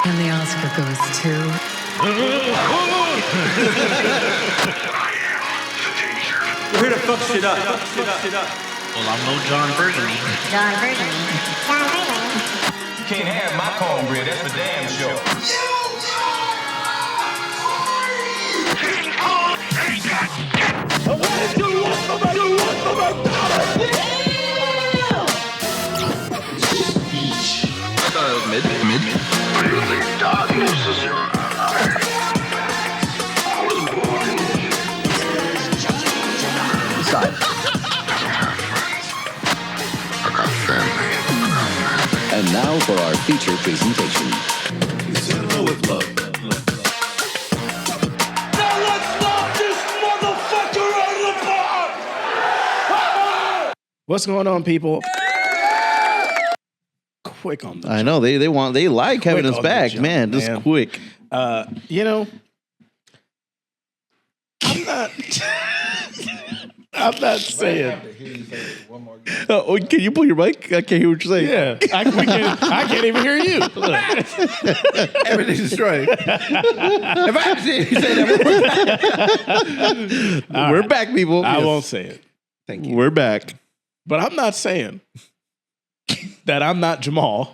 And the Oscar goes to... We're here to fuck shit up. Well, I'm no Jon Burgundy. Jon Burgundy. You can't have my cornbread, that's for damn sure. I thought it was mid. Really, darkness is your eye. I was born inside. I got family. And now for our feature presentation. Now let's knock this motherfucker out of the park! What's going on, people? Quick on the I know they like having us back, man. Just quick. You know, I'm not saying. Oh, can you pull your mic? I can't hear what you're saying. Yeah, I can't even hear you. Everything's destroyed. If I actually say that, we're back, people. I won't say it. Thank you. We're back. But I'm not saying that I'm not Jamal.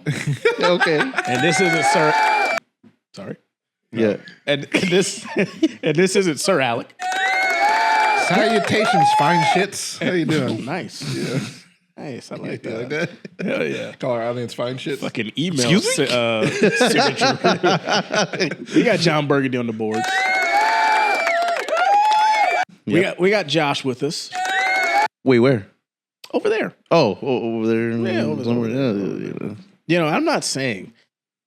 Okay. And this isn't Sir. Sorry. Yeah. And this isn't Sir Alec. Salutations, fine shits. How you doing? Oh, nice. Yeah. Nice. I like You that. like that? Hell yeah. Call our audience fine shits. Fucking email signature. We got Jon Burgundy on the boards. Yep. We got Josh with us. Wait, where? Over there. Oh, over there. Yeah, over there. You know, I'm not saying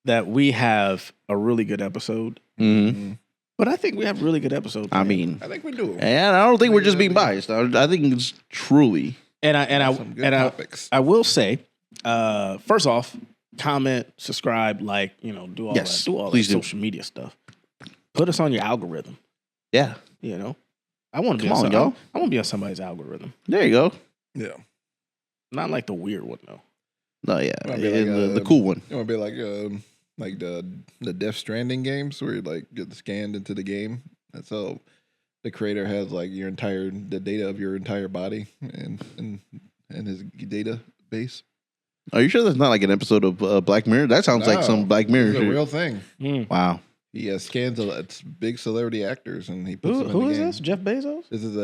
that we have a really good episode, but I think we have a really good episodes. I mean, I think we do. and I don't think we're just being biased. I think it's truly. Topics. I will say, first off, comment, subscribe, like, you know, do all Yes, that. Do all that please do. social media stuff. Put us on your algorithm. Yeah. You know, I want to be Come on, y'all. I want to be on somebody's algorithm. There you go. Yeah. Not like the weird one though. No, yeah. Might be like, the cool one. It would be like the Death Stranding games where you like get scanned into the game. And so the creator has like the data of your entire body and his database. Are you sure that's not like an episode of Black Mirror? That sounds like some Black Mirror It's a shit. real thing. Wow. He scans it's big celebrity actors and he puts them in Who the is game. this? Jeff Bezos? This is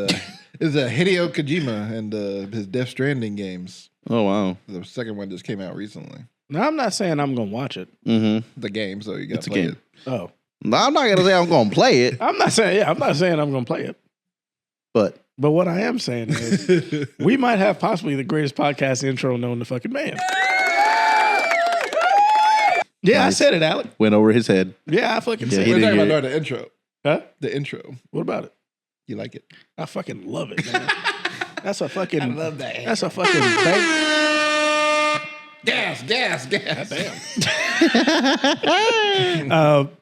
a Hideo Kojima and his Death Stranding games. Oh, wow. The second one just came out recently. No, I'm not saying I'm gonna watch it. Mm-hmm. The game, so you got It's to a play game. it. Oh, No, I'm not going to say I'm going to play it, I'm not saying I'm gonna play it. but But what I am saying is, we might have possibly the greatest podcast intro known to fucking man. Yeah, Nice. I said it, Alec. went over his head. Yeah, I fucking Yeah, said he We're it. did. talking hear about the intro. Huh? The intro. What about it? You like it? I fucking love it, man. That's a fucking. I love that. That's a fucking bang. Gas.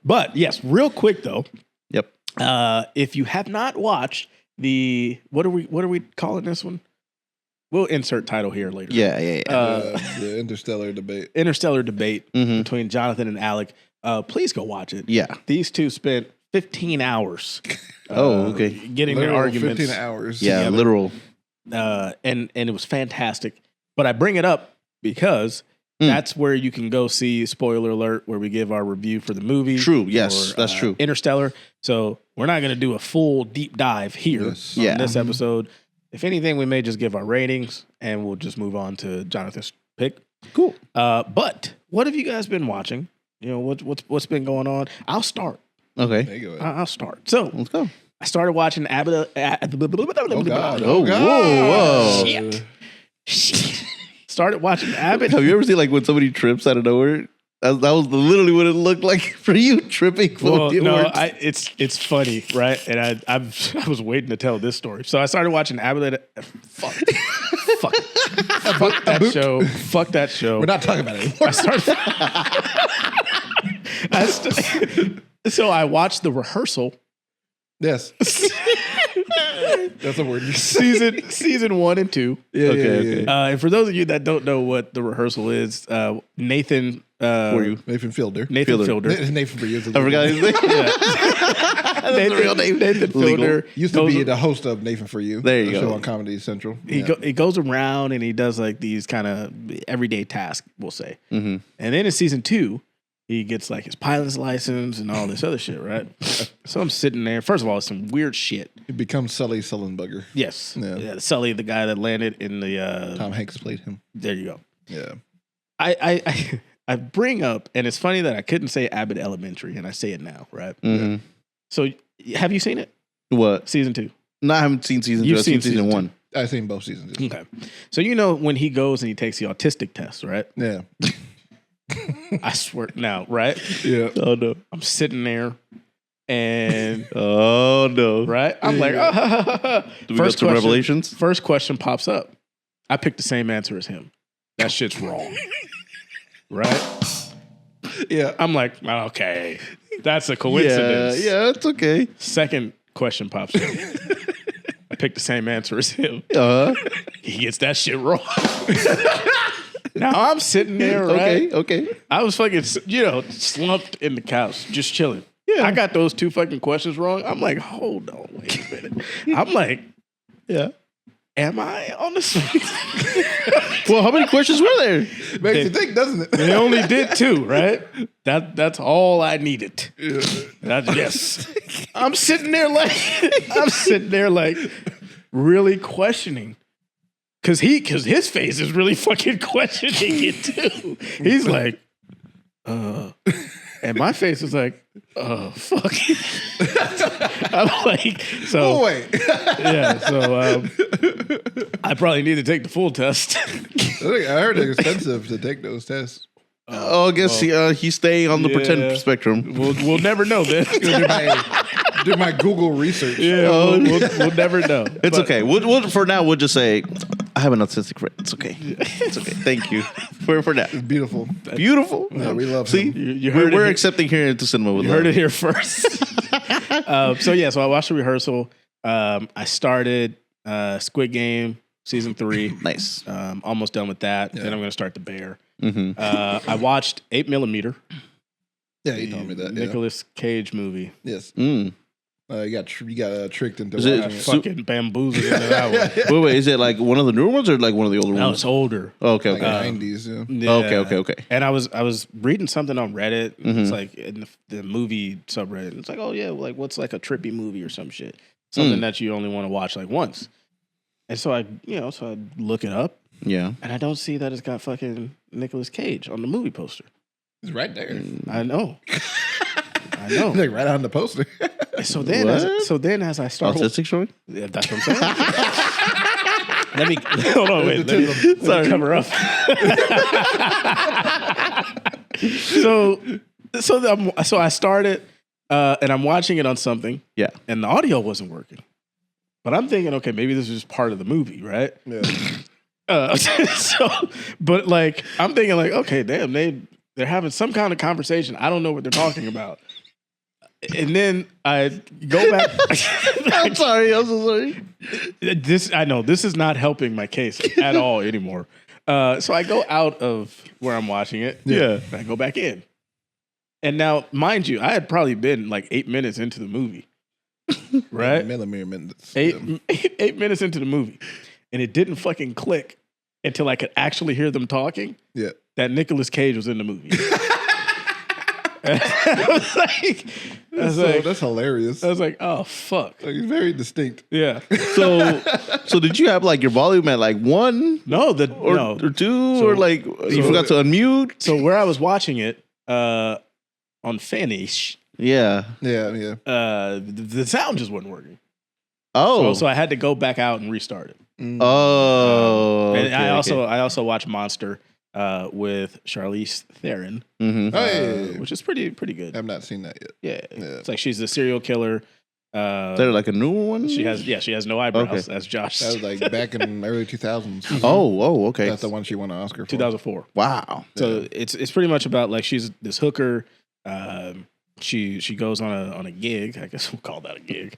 But yes, real quick though. Yep. If you have not watched the what are we calling this one? We'll insert title here later. Yeah. The Interstellar debate. Interstellar debate Mhm. between Jonathan and Alec. Please go watch it. Yeah. These two spent 15 hours. Oh, okay. Getting Literal their arguments. 15 hours. Yeah, together. literal. And it was fantastic. But I bring it up because that's where you can go see, spoiler alert, where we give our review for the movie. True, yes, for, that's true. Interstellar. So we're not going to do a full deep dive here Yes. on Yeah. this episode. If anything, we may just give our ratings and we'll just move on to Jonathan's pick. Cool. But what have you guys been watching? You know, what's been going on? I'll start. Okay. There you go. I'll start. So Let's go. I started watching Oh, God. Oh, whoa. Shit. Started watching Abbott. Have you ever seen like when somebody trips out of nowhere? That was literally what it looked like for you tripping. Well, the no, words. it's funny, right? And I was waiting to tell this story. So I started watching Abbott. Fuck that show. Fuck that show. We're not talking about it anymore. So I watched the rehearsal. Yes. That's a word. season 1 and 2. Okay. And for those of you that don't know what the rehearsal is, Nathan. For you. Nathan Fielder. Nathan Fielder. Nathan for years. I forgot his name. That's the real name. Nathan Fielder Used to be the host of Nathan for You. There you a go. show on Comedy Central. He goes around and he does like these kind of everyday tasks, we'll say. Mm-hmm. And then in season 2, he gets like his pilot's license and all this other shit, right? So I'm sitting there. First of all, it's some weird shit. He becomes Sully Sullenberger. Yes. Yeah. Sully, the guy that landed in the... Tom Hanks played him. There you go. Yeah. I bring up, and it's funny that I couldn't say Abbott Elementary, and I say it now, right? Mm-hmm. So have you seen it? What? Season 2? No, I haven't seen season 2. You've I've seen seen season season 1. I've seen both seasons. Okay. So you know when he goes and he takes the autistic test, right? Yeah. I swear now, right? Yeah. Oh, no. I'm sitting there and Oh, no. right? I'm like, Do we got some revelations? First question pops up. I picked the same answer as him. That shit's wrong. Right? Yeah. I'm like, okay. That's a coincidence. Yeah, it's okay. Second question pops up. I picked the same answer as him. He gets that shit wrong. Now I'm sitting there, right? Okay. I was fucking, slumped in the couch, just chilling. Yeah. I got those 2 fucking questions wrong. I'm like, hold on, wait a minute. I'm like, Yeah. am I on the Well, how many questions were there? Makes you think, doesn't it? They only did 2, right? That's all I needed. Yes. I'm sitting there like really questioning. Cause his face is really fucking questioning it too. He's like, and my face is like, fuck. I'm like, so Oh, wait. yeah, so I probably need to take the full test. I heard it's expensive to take those tests. I guess he's staying on the pretend spectrum. We'll never know then. Do my Google research. Yeah, we'll never know. It's okay. We'll for now. We'll just say I have an autistic friend. It's okay. It's okay. Thank you for that. It's beautiful. Beautiful. Yeah, we love See, him. You heard we're it. accepting here into cinema with You love. heard it here first. So I watched the rehearsal. I started Squid Game season 3. Nice. Almost done with that. Yeah. Then I'm going to start The Bear. Mm-hmm. I watched 8mm. Yeah, you told me that. Yeah. Nicolas Cage movie. Yes. Mm. You got tricked into Is it watching it. Fucking bamboozled into that one. Wait. Is it like one of the newer ones or like one of the older No, ones? it's older. Oh, okay. Like Okay. 90s. Yeah. Yeah. Okay. And I was reading something on Reddit. Mhm. It's like in the movie subreddit. It's like, oh yeah, like what's like a trippy movie or some shit, something that you only want to watch like once. And so I look it up, Yeah. and I don't see that it's got fucking Nicolas Cage on the movie poster. It's right there. I know. I know. Like right on the poster. And so then, as I start, Autistic showing? yeah, that's what I'm saying. Let me hold on. Wait, let me cover up. So I started, and I'm watching it on something, Yeah. and the audio wasn't working. But I'm thinking, okay, maybe this is just part of the movie, right? Yeah. But like, I'm thinking, like, okay, damn, they're having some kind of conversation. I don't know what they're talking about. And then I go back. I'm sorry. I'm so sorry. I know this is not helping my case at all anymore. So I go out of where I'm watching it. Yeah. And I go back in. And now, mind you, I had probably been like 8 minutes into the movie. Right? Millimeter minutes. 8 minutes into the movie. And it didn't fucking click until I could actually hear them talking Yeah. that Nicolas Cage was in the movie. I was like, That's hilarious. I was like, oh fuck. Like, it's very distinct. Yeah. So did you have like your volume at like 1 No, or 2 or like you forgot to unmute? So where I was watching it on Fanish, Yeah. Yeah. the sound just wasn't working. Oh. So I had to go back out and restart it. Oh. And okay, I okay. also watched Monster with Charlize Theron, Mhm. Hey. which is pretty good. I've not seen that yet. Yeah. It's like she's a serial killer. Is there like a newer one? She has no eyebrows. Okay. As Josh. That was like back in the early 2000s. Oh, okay. That's the one she won an Oscar for. 2004. Wow. So it's pretty much about like she's this hooker. She goes on a gig. I guess we'll call that a gig.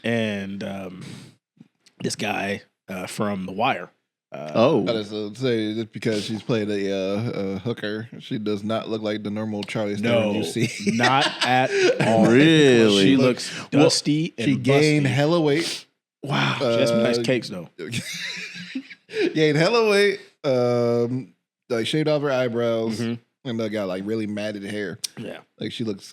and this guy from The Wire. Oh, I just say just because she's played a hooker, she does not look like the normal Charlie Theron you see. not at all. Really? She looks dusty and She gained busty. hella weight. Wow, she has some nice cakes though. Gained hella weight. Like shaved off her eyebrows, and got like really matted hair. Yeah, Like she looks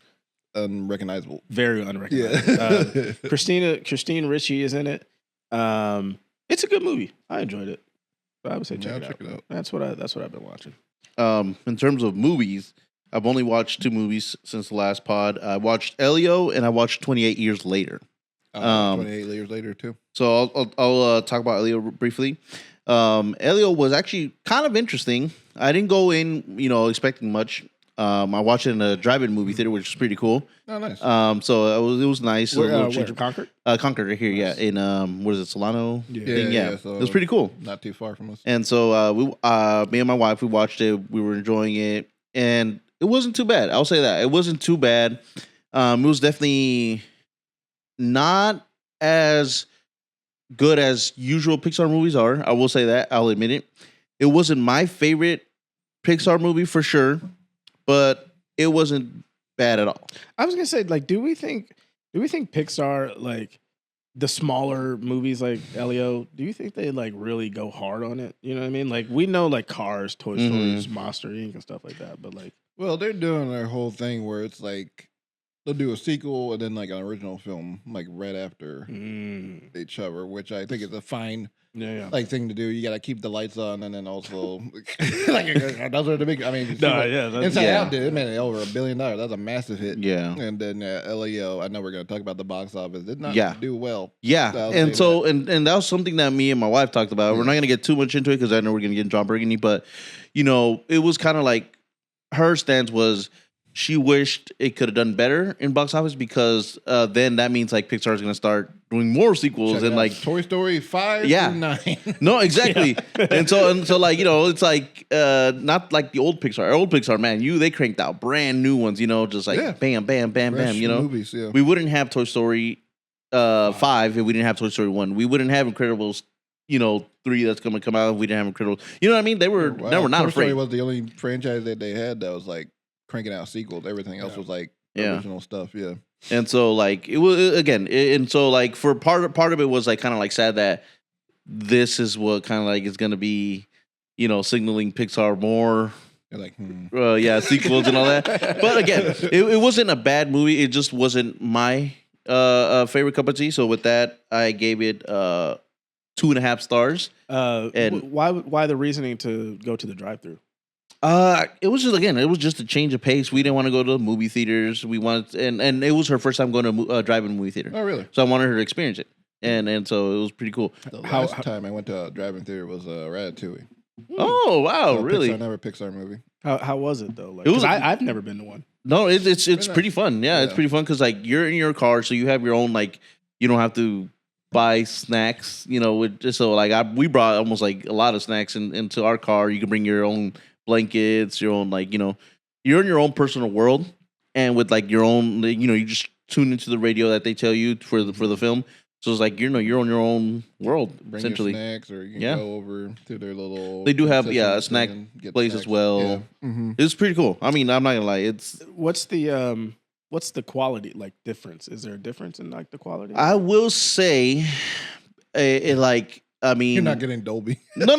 unrecognizable. very unrecognizable. Christine Ricci is in it. It's a good movie. I enjoyed it. So I would say check it out. That's what I've been watching. in terms of movies, I've only watched 2 movies since the last pod. I watched Elio and I watched 28 Years Later. 28 years later too. So I'll talk about Elio briefly. Elio was actually kind of interesting. I didn't go in, expecting much. I watched it in a drive-in movie theater, which was pretty cool. Oh, nice. So it was nice. Where, Concord? Concord right here, yeah. In what is it, Solano? Yeah. So it was pretty cool. Not too far from us. And so me and my wife, we watched it. We were enjoying it, and it wasn't too bad. I'll say that it wasn't too bad. It was definitely not as good as usual Pixar movies are. I will say that. I'll admit it. It wasn't my favorite Pixar movie for sure, but it wasn't bad at all. I was gonna say, like, do we think Pixar, like the smaller movies like Elio, do you think they like really go hard on it? You know what I mean? Like we know like Cars, Toy Story, Monster Inc. and stuff like that, but like, Well, they're doing their whole thing where it's like they'll do a sequel and then like an original film like right after each other, which I think is a fine like thing to do. You got to keep the lights on and then also like those are the big. I mean, Inside Out did it made over $1 billion. That's a massive hit. Yeah, and then LEO. I know we're going to talk about the box office. Did not do well. Yeah, and that was something that me and my wife talked about. We're not going to get too much into it because I know we're going to get Jon Burgundy, but it was kind of like her stance was. She wished it could have done better in box office because then that means like Pixar is going to start doing more sequels and like Toy Story 5 through 9. No, exactly. and so like it's like not like the old Pixar. Old Pixar, man, they cranked out brand new ones. Just like bam, bam, bam, bam. Movies, we wouldn't have Toy Story 5 if we didn't have Toy Story 1. We wouldn't have Incredibles. 3 that's going to come out if we didn't have Incredibles. You know what I mean? They were not Toy afraid. Story was the only franchise that they had that was like cranking out sequels. Everything else was like original stuff. Yeah. And so like it was again, and so like for part of it was like kind of like sad that this is what kind of like is going to be, signaling Pixar more. You're like, sequels and all that. But again, it wasn't a bad movie. It just wasn't my favorite cup of tea. So with that, I gave it 2.5 stars. And why the reasoning to go to the drive-through? It was just a change of pace. We didn't want to go to the movie theaters. We wanted, and it was her first time going to a drive-in movie theater. Oh, really? So I wanted her to experience it, and so it was pretty cool. The last time I went to a drive-in theater was Ratatouille. Oh wow, So really? Another Pixar movie. How was it though? Like, It was- I've never been to one. No, it's pretty fun. Yeah, it's pretty fun because like you're in your car, so you have your own like you don't have to buy snacks. We brought almost like a lot of snacks into our car. You can bring your own blankets, your own you're in your own personal world, and with like your own you just tune into the radio that they tell you for the film. So it's like you're on your own world. Bring essentially your snacks, or you can go over to their little. They do have a concession snack and get place snacks. as well. Yeah. It's pretty cool. I mean, I'm not gonna lie. It's What's the quality like difference? Is there a difference in like the quality? I will say, I mean, You're not getting Dolby. No.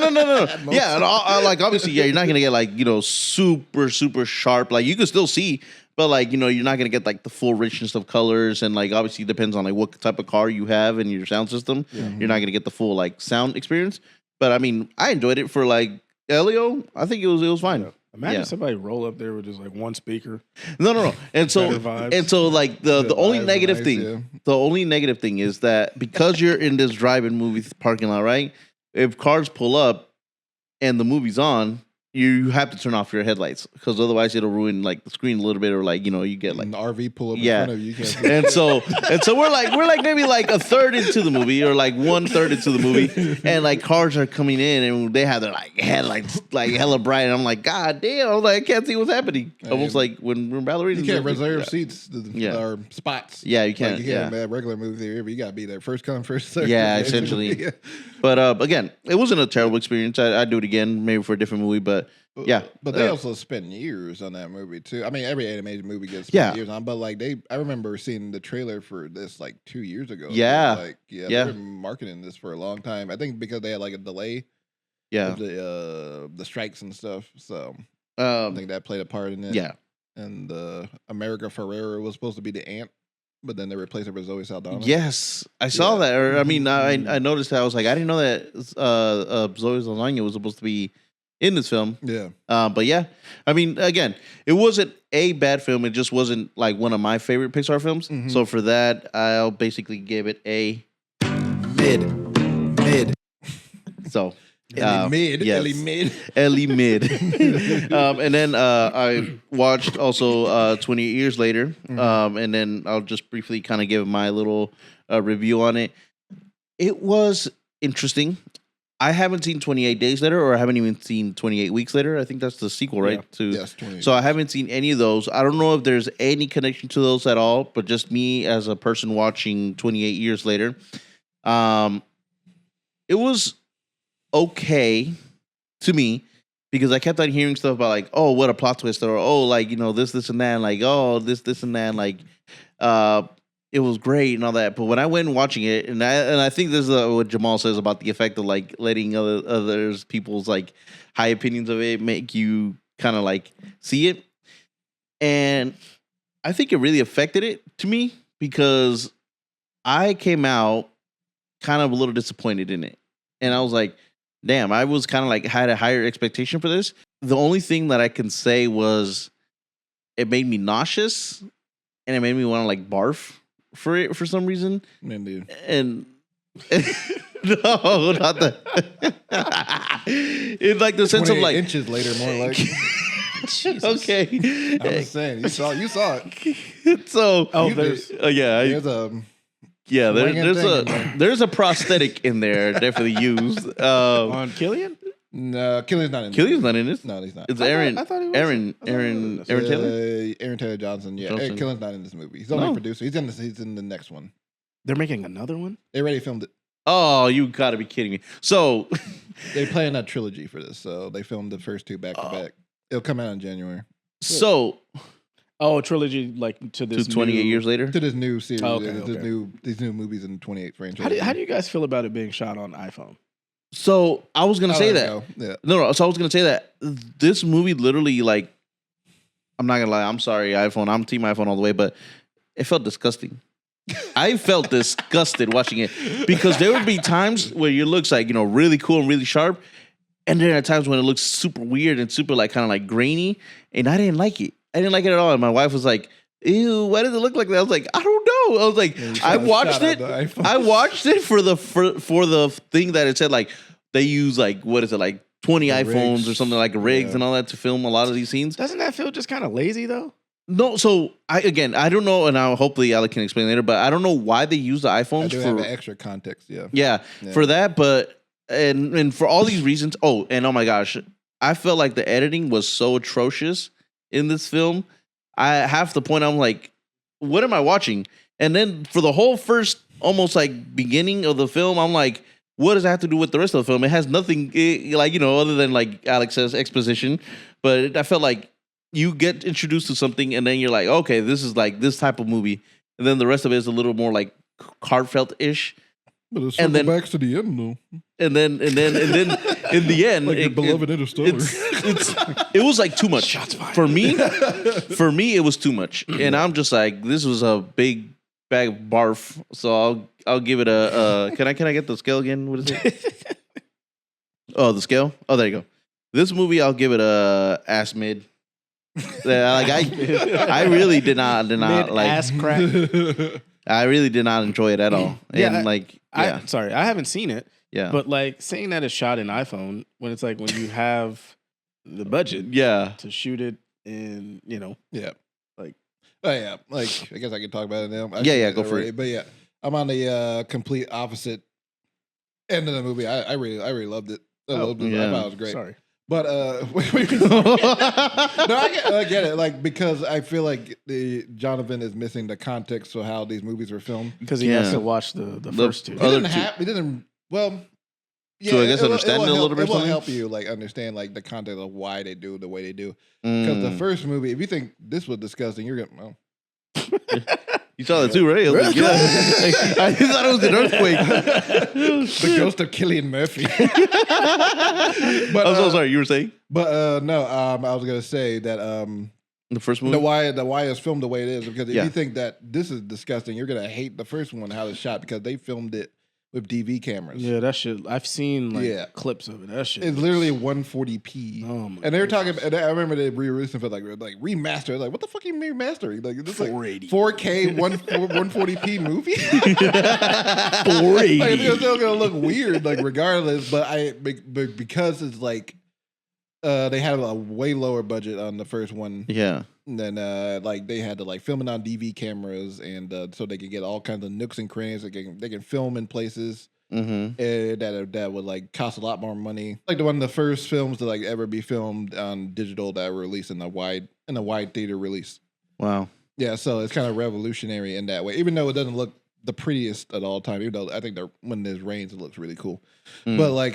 Yeah, and like obviously, you're not gonna get like super super sharp. Like you can still see, but like you're not gonna get like the full richness of colors, and like obviously it depends on like what type of car you have and your sound system. You're not gonna get the full like sound experience. But I mean, I enjoyed it for like Elio. I think it was fine. Yeah. Imagine somebody roll up there with just like one speaker. No. And so like the only negative nice, thing, yeah. the only negative thing is that because you're in this drive-in movie parking lot, right? If cars pull up and the movie's on, you have to turn off your headlights because otherwise it'll ruin like the screen a little bit, or like you get like an RV pull up yeah. in front of you. You can't see and so we're like maybe like a third into the movie or like 1/3 into the movie, and like cars are coming in and they have their like headlights like hella bright, and I'm like, God damn, I was like, I can't see what's happening. Almost like when ballerinas. You can't reserve seats or spots. Yeah, you can't. Like you can't have a regular movie theater. You got to be there first come first serve. Yeah, essentially. Yeah. But again, it wasn't a terrible experience. I'd do it again, maybe for a different movie, but. Yeah, but they also spent years on that movie too. I mean, every animated movie gets spent years on. But like I remember seeing the trailer for this like 2 years ago. Yeah, they were marketing this for a long time. I think because they had like a delay. Yeah, of the strikes and stuff. So I think that played a part in it. Yeah, and America Ferrera was supposed to be the aunt, but then they replaced her with Zoe Saldana. Yes, I saw that. Or I mean, I noticed that. I was like, I didn't know that Zoe Saldana was supposed to be in this film. Yeah. But yeah, I mean, again, it wasn't a bad film. It just wasn't like one of my favorite Pixar films. Mm-hmm. So for that, I'll basically give it a mid. So Ellie mid. And then I watched also 28 Years Later. Mm-hmm. And then I'll just briefly kind of give my little review on it. It was interesting. I haven't seen 28 Days Later, or I haven't even seen 28 Weeks Later. I think that's the sequel, right? Yes, 28. So I haven't seen any of those. I don't know if there's any connection to those at all, but just me as a person watching 28 Years Later. It was okay to me because I kept on hearing stuff about like, oh, what a plot twist, or oh, like, this and that, and like, oh, this and that, and like, it was great and all that. But when I went watching it, and I think this is what Jamal says about the effect of like letting others people's like high opinions of it make you kind of like see it, and I think it really affected it to me because I came out kind of a little disappointed in it, and I was like, damn, I was kind of like had a higher expectation for this. The only thing that I can say was it made me nauseous and it made me want to like barf for it for some reason. Indeed. And no, not that. In like the sense of like inches later, more like. Okay. I'm just saying, you saw it. So there's there's a prosthetic in there, definitely used on Killian. No, Killian's not in. Killian's not in this. No, he's not. It's Aaron. I thought he was. Aaron Taylor. Aaron Taylor Johnson. Yeah, Killian's not in this movie. He's only a producer. He's in the next one. They're making another one. They already filmed it. Oh, you gotta be kidding me! So they plan a trilogy for this. So they filmed the first two back to back. It'll come out in January. So. Oh, a trilogy like to this 28 years later? To this new series. Oh, okay, These new movies in 28 franchise. How do you guys feel about it being shot on iPhone? So I was going to say that. Yeah. No. So I was going to say that this movie literally, like, I'm not going to lie. I'm sorry, iPhone. I'm team iPhone all the way, but it felt disgusting. I felt disgusted watching it because there would be times where it looks like, really cool and really sharp. And there are times when it looks super weird and super like kind of like grainy. And I didn't like it. I didn't like it at all. And my wife was like, ew, why does it look like that? I was like, I don't know. I was like, I watched it. I watched it for the thing that it said like they use like, what is it, like 20 iPhones rigs. Or something like rigs and all that to film a lot of these scenes. Doesn't that feel just kind of lazy though? No, so I don't know, and hopefully Alec can explain later, but I don't know why they use the iPhones for have extra context, yeah, for that, but and for all these reasons. Oh my gosh, I felt like the editing was so atrocious in this film. I half the point I'm like, what am I watching? And then for the whole first almost like beginning of the film, I'm like, what does that have to do with the rest of the film? It has nothing other than like Alex says, exposition. But I felt like you get introduced to something and then you're like, okay, this is like this type of movie. And then the rest of it is a little more like heartfelt-ish. But it circles back to the end though. And then in the end, like your beloved Interstellar. It was like too much for me. For me, it was too much, and I'm just like, this was a big bag of barf. So I'll give it a. Can I get the scale again? What is it? Oh, the scale. Oh, there you go. This movie, I'll give it a ass mid. I really did not like ass crack. I really did not enjoy it at all. And I haven't seen it. Yeah. But like saying that it's shot in iPhone when it's like when you have the budget Yeah. to shoot it, and Yeah. like Oh yeah. Like I guess I can talk about it now. Yeah, go for it. But yeah, I'm on the complete opposite end of the movie. I really loved it. I loved it. I thought it was great. Sorry. But no, I get it. Like because I feel like Jonathan is missing the context of how these movies were filmed. Because he has to watch the first two. He didn't. Well, yeah. So I guess understand it a little bit. It will something? help you like understand like the context of why they do the way they do. Because the first movie, if you think this was disgusting, you're gonna. Well, You saw that too, right? I, was like, yeah. I thought it was an earthquake. the ghost of Cillian Murphy. But I'm so sorry. You were saying no. I was gonna say that the first movie. the why it's filmed the way it is because if Yeah. you think that this is disgusting, you're gonna hate the first one how it's shot because they filmed it with DV cameras. Yeah, that shit. I've seen clips of it. That shit. It's literally 140p. Oh my and they were talking. And I remember they re-releasing for like remaster. Like what the fuck are you remastering? Like this like 4K 140p movie. 480. Like, it's still gonna look weird. Like regardless, but because it's like they had a way lower budget on the first one. Yeah. And then like they had to like film it on DV cameras and so they could get all kinds of nooks and crannies. They can film in places that would like cost a lot more money. Like one of the first films to like ever be filmed on digital that were released in a wide theater release. Wow. Yeah, so it's kind of revolutionary in that way. Even though it doesn't look the prettiest at all time, even though I think when there's rains it looks really cool. But like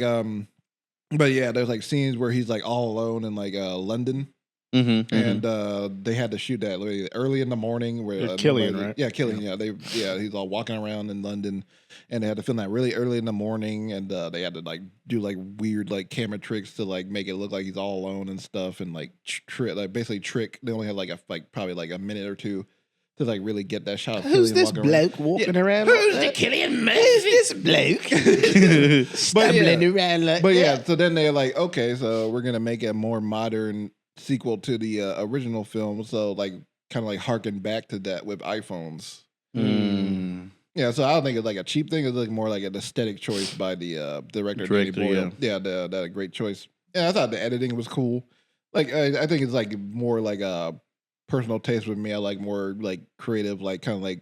but yeah, there's like scenes where he's like all alone in like London. And they had to shoot that early in the morning. Where Killian, right? Yeah, Killian. Yeah, he's all walking around in London, and they had to film that really early in the morning, and they had to like do like weird like camera tricks to like make it look like he's all alone and stuff, and like basically trick. They only had like probably like a minute or two to like really get that shot. Of Who's Killian this bloke walking around? Who's the Cillian Murphy? Who's this bloke stumbling around like But that? yeah, so then they're like, okay, so we're gonna make a more modern sequel to the original film, so like kind of like harken back to that with iPhones. Yeah, so I don't think it's like a cheap thing. It's like more like an aesthetic choice by the director Danny Boyle. Yeah, that a great choice. Yeah, I thought the editing was cool. Like I think it's like more like a personal taste with me. I like more like creative, like kind of like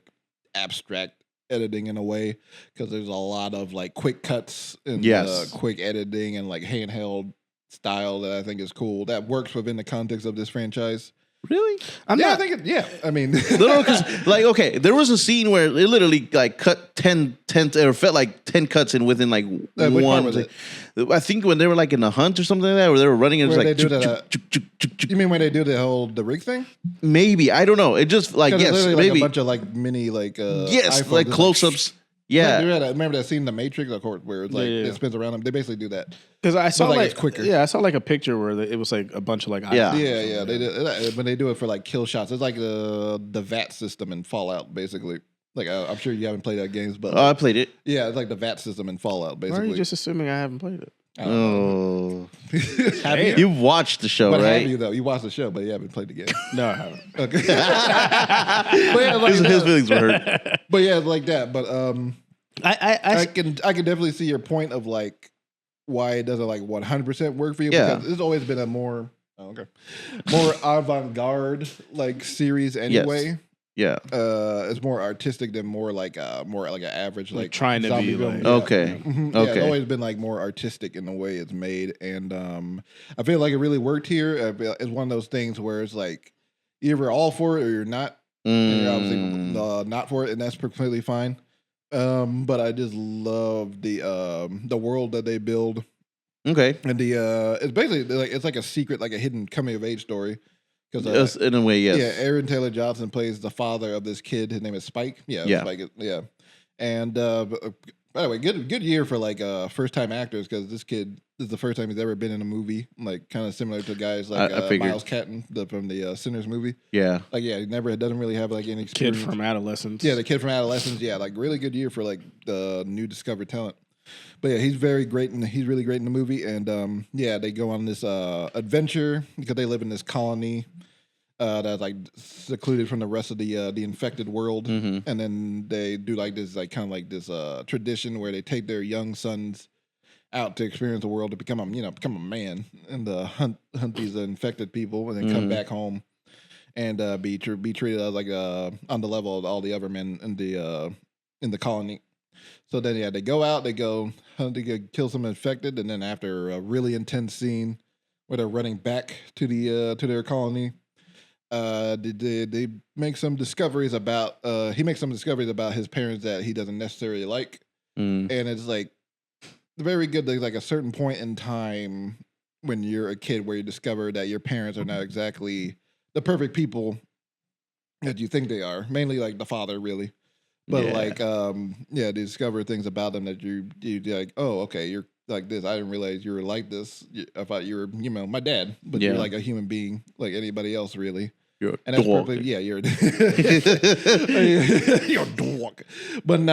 abstract editing in a way because there's a lot of like quick cuts and quick editing and like handheld style that I think is cool. That works within the context of this franchise. Really? I think I mean, no, because like okay, there was a scene where it literally like cut 10 or felt like 10 cuts in within like one. Was it? I think when they were like in a hunt or something like that, where they were running and it was like you mean when they do the rig thing? Maybe I don't know. It just like yes, like maybe a bunch of like mini like yes, iPhones like close-ups. Yeah, remember that scene in The Matrix, of course, where it's like it spins around them. They basically do that because I saw like it's quicker. Yeah, I saw like a picture where it was like a bunch of like Yeah. Yeah. They do when they do it for like kill shots. It's like the VAT system in Fallout, basically. Like I'm sure you haven't played that games, but I played it. Yeah, it's like the VAT system in Fallout, basically. Why are you just assuming I haven't played it? Oh, have you? You've watched the show, But right? have you though? You watched the show, but you haven't played the game. No, I haven't. Okay. But yeah, like His feelings were hurt. But yeah, like that. But I can definitely see your point of like why it doesn't like 100% work for you. Yeah. Because it's always been a more avant-garde like series anyway. Yeah. It's more artistic than more like an average like trying to zombie be film. like- Yeah. Okay. Mhm. Okay. Yeah, it's always been like more artistic in the way it's made, and I feel like it really worked here. It's one of those things where it's like you're either all for it or you're not. And you're obviously not for it, and that's completely fine. But I just love the world that they build, Okay. and it's basically like it's like a secret, like a hidden coming of age story. Yes, in a way, yes. Yeah, Aaron Taylor Johnson plays the father of this kid. His name is Spike. Yeah. Spike. Yeah. And by the way, good year for like first time actors because this is the first time he's ever been in a movie. Like kind of similar to guys like I figured. Miles Catton from the Sinners movie. Yeah. Like he doesn't really have like any kid experience. from Adolescence. Yeah, the kid from Adolescence. Yeah, like really good year for like the new discovered talent. But yeah, he's very great and he's really great in the movie. And they go on this adventure because they live in this colony that's like secluded from the rest of the infected world. And then they do like this like kind of like this tradition where they take their young sons out to experience the world to become a man and hunt these infected people and then come back home and be treated as like on the level of all the other men in the colony. So then they go out, they go hunt, they go kill some infected, and then after a really intense scene where they're running back to their colony, they make some discoveries about he makes some discoveries about his parents that he doesn't necessarily like, and it's like very good. There's like a certain point in time when you're a kid where you discover that your parents are not exactly the perfect people that you think they are. Mainly like the father, really. But they discover things about them that you like. Oh, okay, you're like this. I didn't realize you were like this. I thought you were, my dad, but you're like a human being, like anybody else, really. You're and that's dog. perfect. Yeah, you're you're a dog. But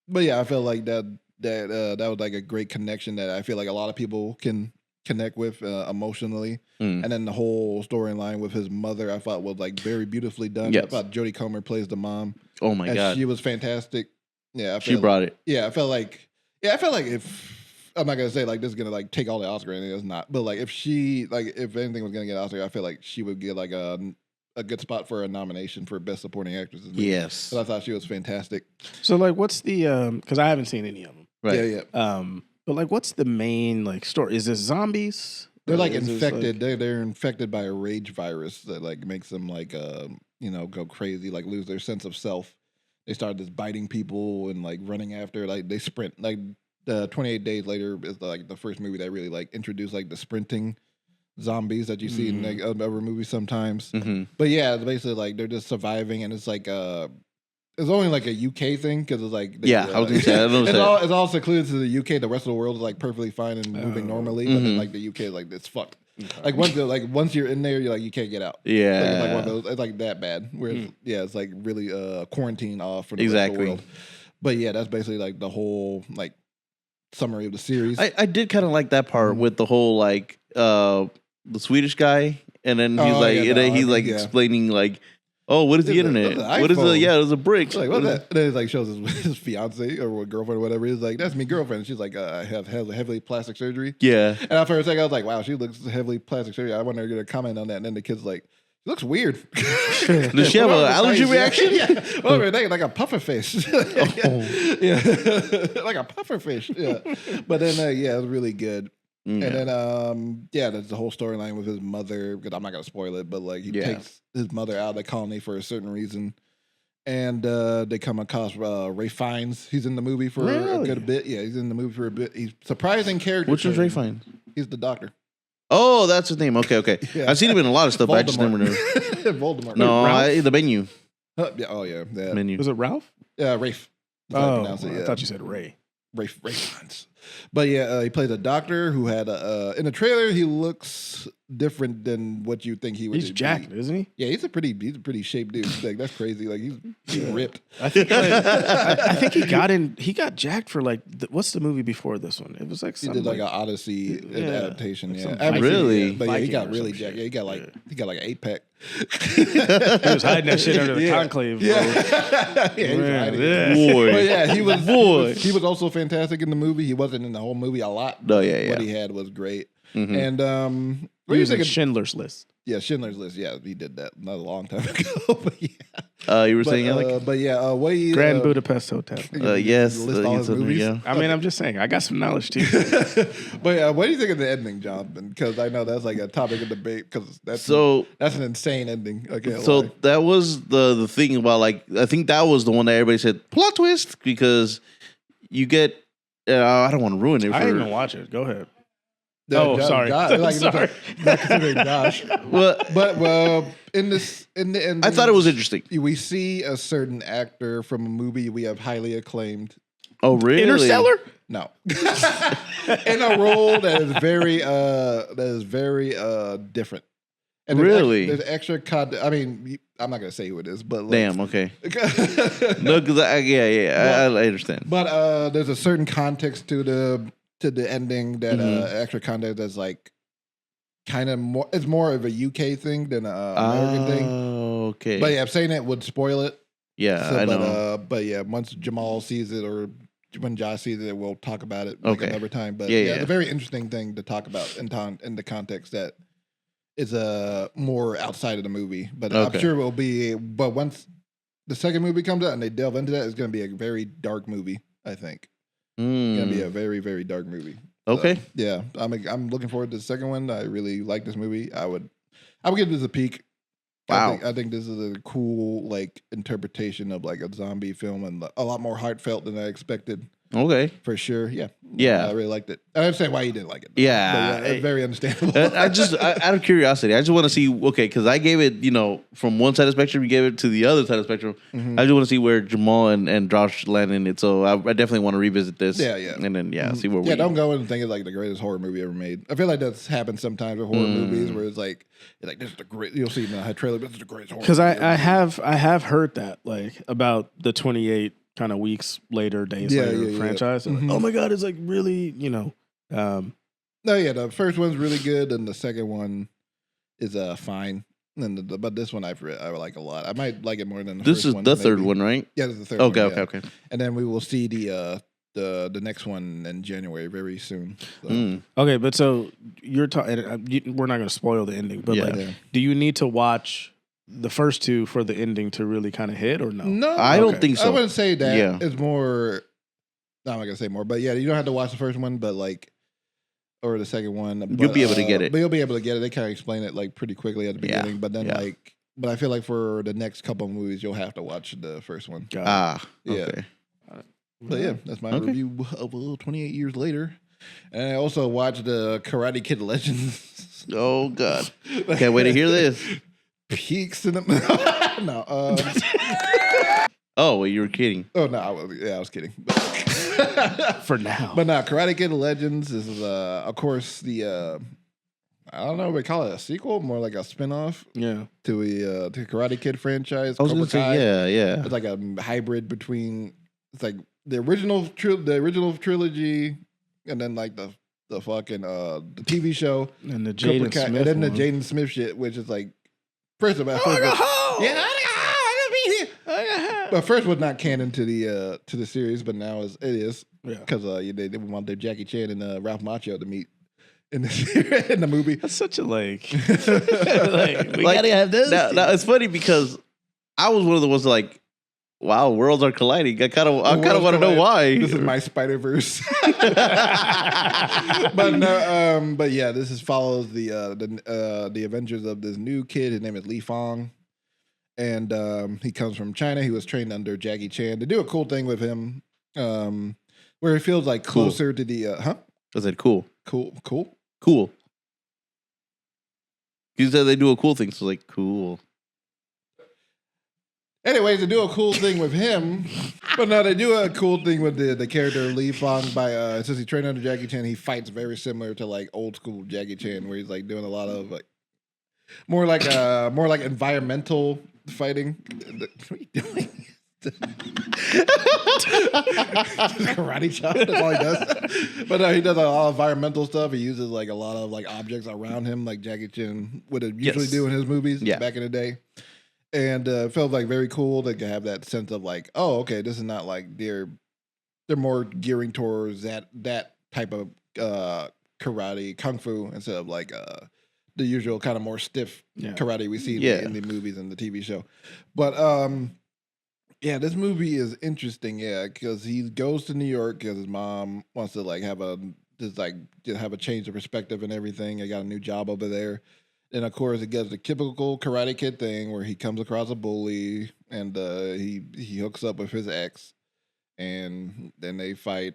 but yeah, I felt like that was like a great connection that I feel like a lot of people can connect with emotionally. And then the whole storyline with his mother, I thought was like very beautifully done. Yes. I thought Jodie Comer plays the mom. Oh my God. She was fantastic. Yeah, She brought it. Yeah, I felt like if I'm not gonna say like this is gonna like take all the Oscar and it's not, but like if anything was gonna get an Oscar, I feel like she would get like a good spot for a nomination for Best Supporting Actress. Yes. So I thought she was fantastic. So like, what's the because I haven't seen any of them. Right. Yeah. But like, what's the main like story? Is this zombies? They're like Is this, infected. They're infected by a rage virus that like makes them like go crazy, like lose their sense of self. They start just biting people and like running after, like they sprint. Like 28 Days Later is like the first movie that really like introduced like the sprinting zombies that you see in like other movies sometimes. But yeah, it's basically like they're just surviving, and it's like it's only like a UK thing because it's like I was gonna say it's all secluded to the UK. The rest of the world is like perfectly fine and moving normally, but then like the UK is like it's fucked. Okay. Like once you're in there, you're like you can't get out. Yeah, like, it's like one of those. It's like that bad. Where it's like really quarantine off from the rest of the world. But yeah, that's basically like the whole like summary of the series. I did kind of like that part with the whole like the Swedish guy, and then he's explaining like, oh, what is the internet? What is the it was a brick. Like, what's that? And then he like shows his fiance or girlfriend or whatever. He's like, that's me girlfriend. And she's like, I have heavily plastic surgery. Yeah. And after a second, I was like, wow, she looks heavily plastic surgery. I wonder if you're gonna comment on that. And then the kid's like, she looks weird. Does she have an allergy reaction? Yeah. Well, like a puffer fish. Yeah. Like a puffer fish. Yeah. But then it was really good. And then there's the whole storyline with his mother, because I'm not gonna spoil it, but like he takes his mother out of the colony for a certain reason. And they come across Ray Fiennes. He's in the movie for a good bit. Yeah, he's in the movie for a bit. He's surprising character. Which was Ray Fiennes? He's the doctor. Oh, that's his name. Okay. Yeah. I've seen him in a lot of stuff, but I just never knew. Voldemort. No, the Menu. Yeah. Menu. Was it Ralph? Yeah, Rafe. I thought you said Ray. Ray Fiennes. But yeah, he plays a doctor who had in the trailer he looks different than what you think he would. He's jacked, isn't he? Yeah, he's a pretty shaped dude. Like that's crazy. Like he's ripped. I think he got jacked for like what's the movie before this one? It was like he did like an Odyssey adaptation. Like yeah, really. But yeah, he got really jacked. Yeah, he got like an 8-pack. He was hiding that shit under the conclave. Bro. Yeah, he was hiding it. Boy. But yeah, he was also fantastic in the movie. He wasn't in the whole movie a lot. No, yeah. What he had was great. Mm-hmm. And he was in Schindler's List. Yeah, Schindler's List. Yeah, he did that not a long time ago. But yeah, you were saying Alec? But yeah, Grand Budapest Hotel. Yes, list all his movies. Yeah. I mean, I'm just saying, I got some knowledge too. But what do you think of the ending, Jonathan? Because I know that's like a topic of debate. Because that's an insane ending. That was the thing about like I think that was the one that everybody said plot twist because you get. I don't want to ruin it. I didn't even watch it. Go ahead. Sorry. Sorry. Not considering Josh. But in the end, I thought it was interesting. We see a certain actor from a movie we have highly acclaimed. Oh, really? Interstellar? No. In a role that is very different. And really? There's extra content. I mean, I'm not gonna say who it is, but damn, okay. No, because I understand. But there's a certain context to the ending that extra content that's like kind of more. It's more of a UK thing than an American thing. Okay. But yeah, saying it would spoil it. Yeah, I know. But yeah, once Jamal sees it or when Josh sees it, we'll talk about it like another time. But Yeah. it's a very interesting thing to talk about in the context that is more outside of the movie. But I'm sure it will be. But once the second movie comes out and they delve into that, it's going to be a very dark movie. I think it's going to be a very, very dark movie. Okay. So, yeah, I'm looking forward to the second one. I really like this movie. I would give this a peek. Wow. I think this is a cool like interpretation of like a zombie film and a lot more heartfelt than I expected. Okay. For sure. Yeah. Yeah. I really liked it. I understand why you didn't like it. Yeah. But it's very understandable. Out of curiosity, I just want to see, because I gave it, from one side of the spectrum, you gave it to the other side of the spectrum. Mm-hmm. I just want to see where Jamal and Josh land in it. So I definitely want to revisit this. Yeah. And then, see where we... Yeah, don't go and think it's like the greatest horror movie ever made. I feel like that's happened sometimes with horror movies where it's like this is the great, you'll see in the trailer, this is the greatest horror movie. Because I have heard that, like, about the 28 kind of weeks later, days later franchise. Mm-hmm. Like, oh my God, it's like really, No, the first one's really good, and the second one is fine. And but this one I like a lot. I might like it more than the first one. This is the third one, right? Yeah, this is the third one. Okay. And then we will see the next one in January very soon. So. Okay, but so you're talking. We're not going to spoil the ending, but do you need to watch the first two for the ending to really kind of hit, or no? No, I don't think so. I wouldn't say that. Yeah. It's more. No, I'm not gonna say more, but yeah, you don't have to watch the first one, but like, or the second one. You'll be able to get it. But you'll be able to get it. They kind of explain it like pretty quickly at the beginning, but then but I feel like for the next couple of movies, you'll have to watch the first one. Got it. Okay. But yeah, that's my review of 28 years later. And I also watched the Karate Kid Legends. Oh God, can't wait to hear this. Peaks in the no. Oh, well, you were kidding. Oh no, I was kidding. For now, but no, Karate Kid Legends is of course the I don't know if we call it a sequel, more like a spinoff. Yeah, to the Karate Kid franchise. I was going to say, yeah. It's like a hybrid between it's like the original trilogy, and then like the fucking the TV show and the Jaden Smith, and then the Jaden Smith shit, which is like first of all, but first was not canon to the series, but now it is because they want their Jackie Chan and Ralph Macchio to meet in the movie. That's such a we gotta have this. Now, it's funny because I was one of the ones like, wow, worlds are colliding. I kind of want to know why. This is my Spider-Verse. But no, but yeah, this follows the adventures of this new kid. His name is Li Fong, and he comes from China. He was trained under Jackie Chan. They do a cool thing with him, where he feels like closer to the I said cool. Cool. You said they do a cool thing, so like cool. Anyways, they do a cool thing with him, but no, they do a cool thing with the character Li Fong. Since he trained under Jackie Chan, he fights very similar to like old school Jackie Chan, where he's like doing a lot of like more like environmental fighting. What are you doing? Karate chop. That's all he does. But he does a lot of environmental stuff. He uses like a lot of like objects around him, like Jackie Chan would usually do in his movies back in the day. And it felt like very cool to have that sense of like, oh, okay, this is not like they're more gearing towards that type of karate, kung fu, instead of like the usual kind of more stiff karate we see in the movies and the TV show. But yeah, this movie is interesting, because he goes to New York because his mom wants to like have a change of perspective and everything. I got a new job over there. And of course, it gets the typical Karate Kid thing where he comes across a bully and he hooks up with his ex, and then they fight.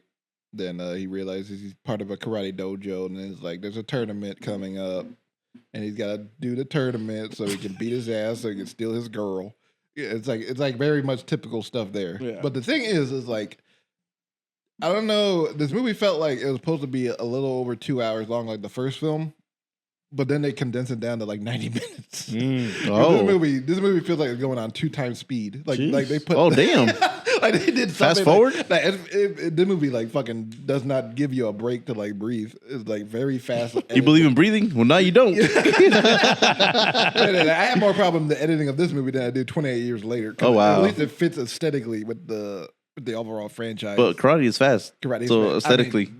Then he realizes he's part of a karate dojo, and it's like there's a tournament coming up, and he's got to do the tournament so he can beat his ass, so he can steal his girl. Yeah, it's like very much typical stuff there. Yeah. But the thing is like, I don't know. This movie felt like it was supposed to be a little over 2 hours long, like the first film. But then they condense it down to like 90 minutes. This movie feels like it's going on 2 times speed. Like they put. Oh damn! Like they did fast forward. The movie like fucking does not give you a break to like breathe. It's like very fast. You believe in breathing? Well, now you don't. I have more problem with the editing of this movie than I did 28 years later. Oh wow! At least it fits aesthetically with the the overall franchise. But karate is fast. Karate is so fast. I mean, aesthetically.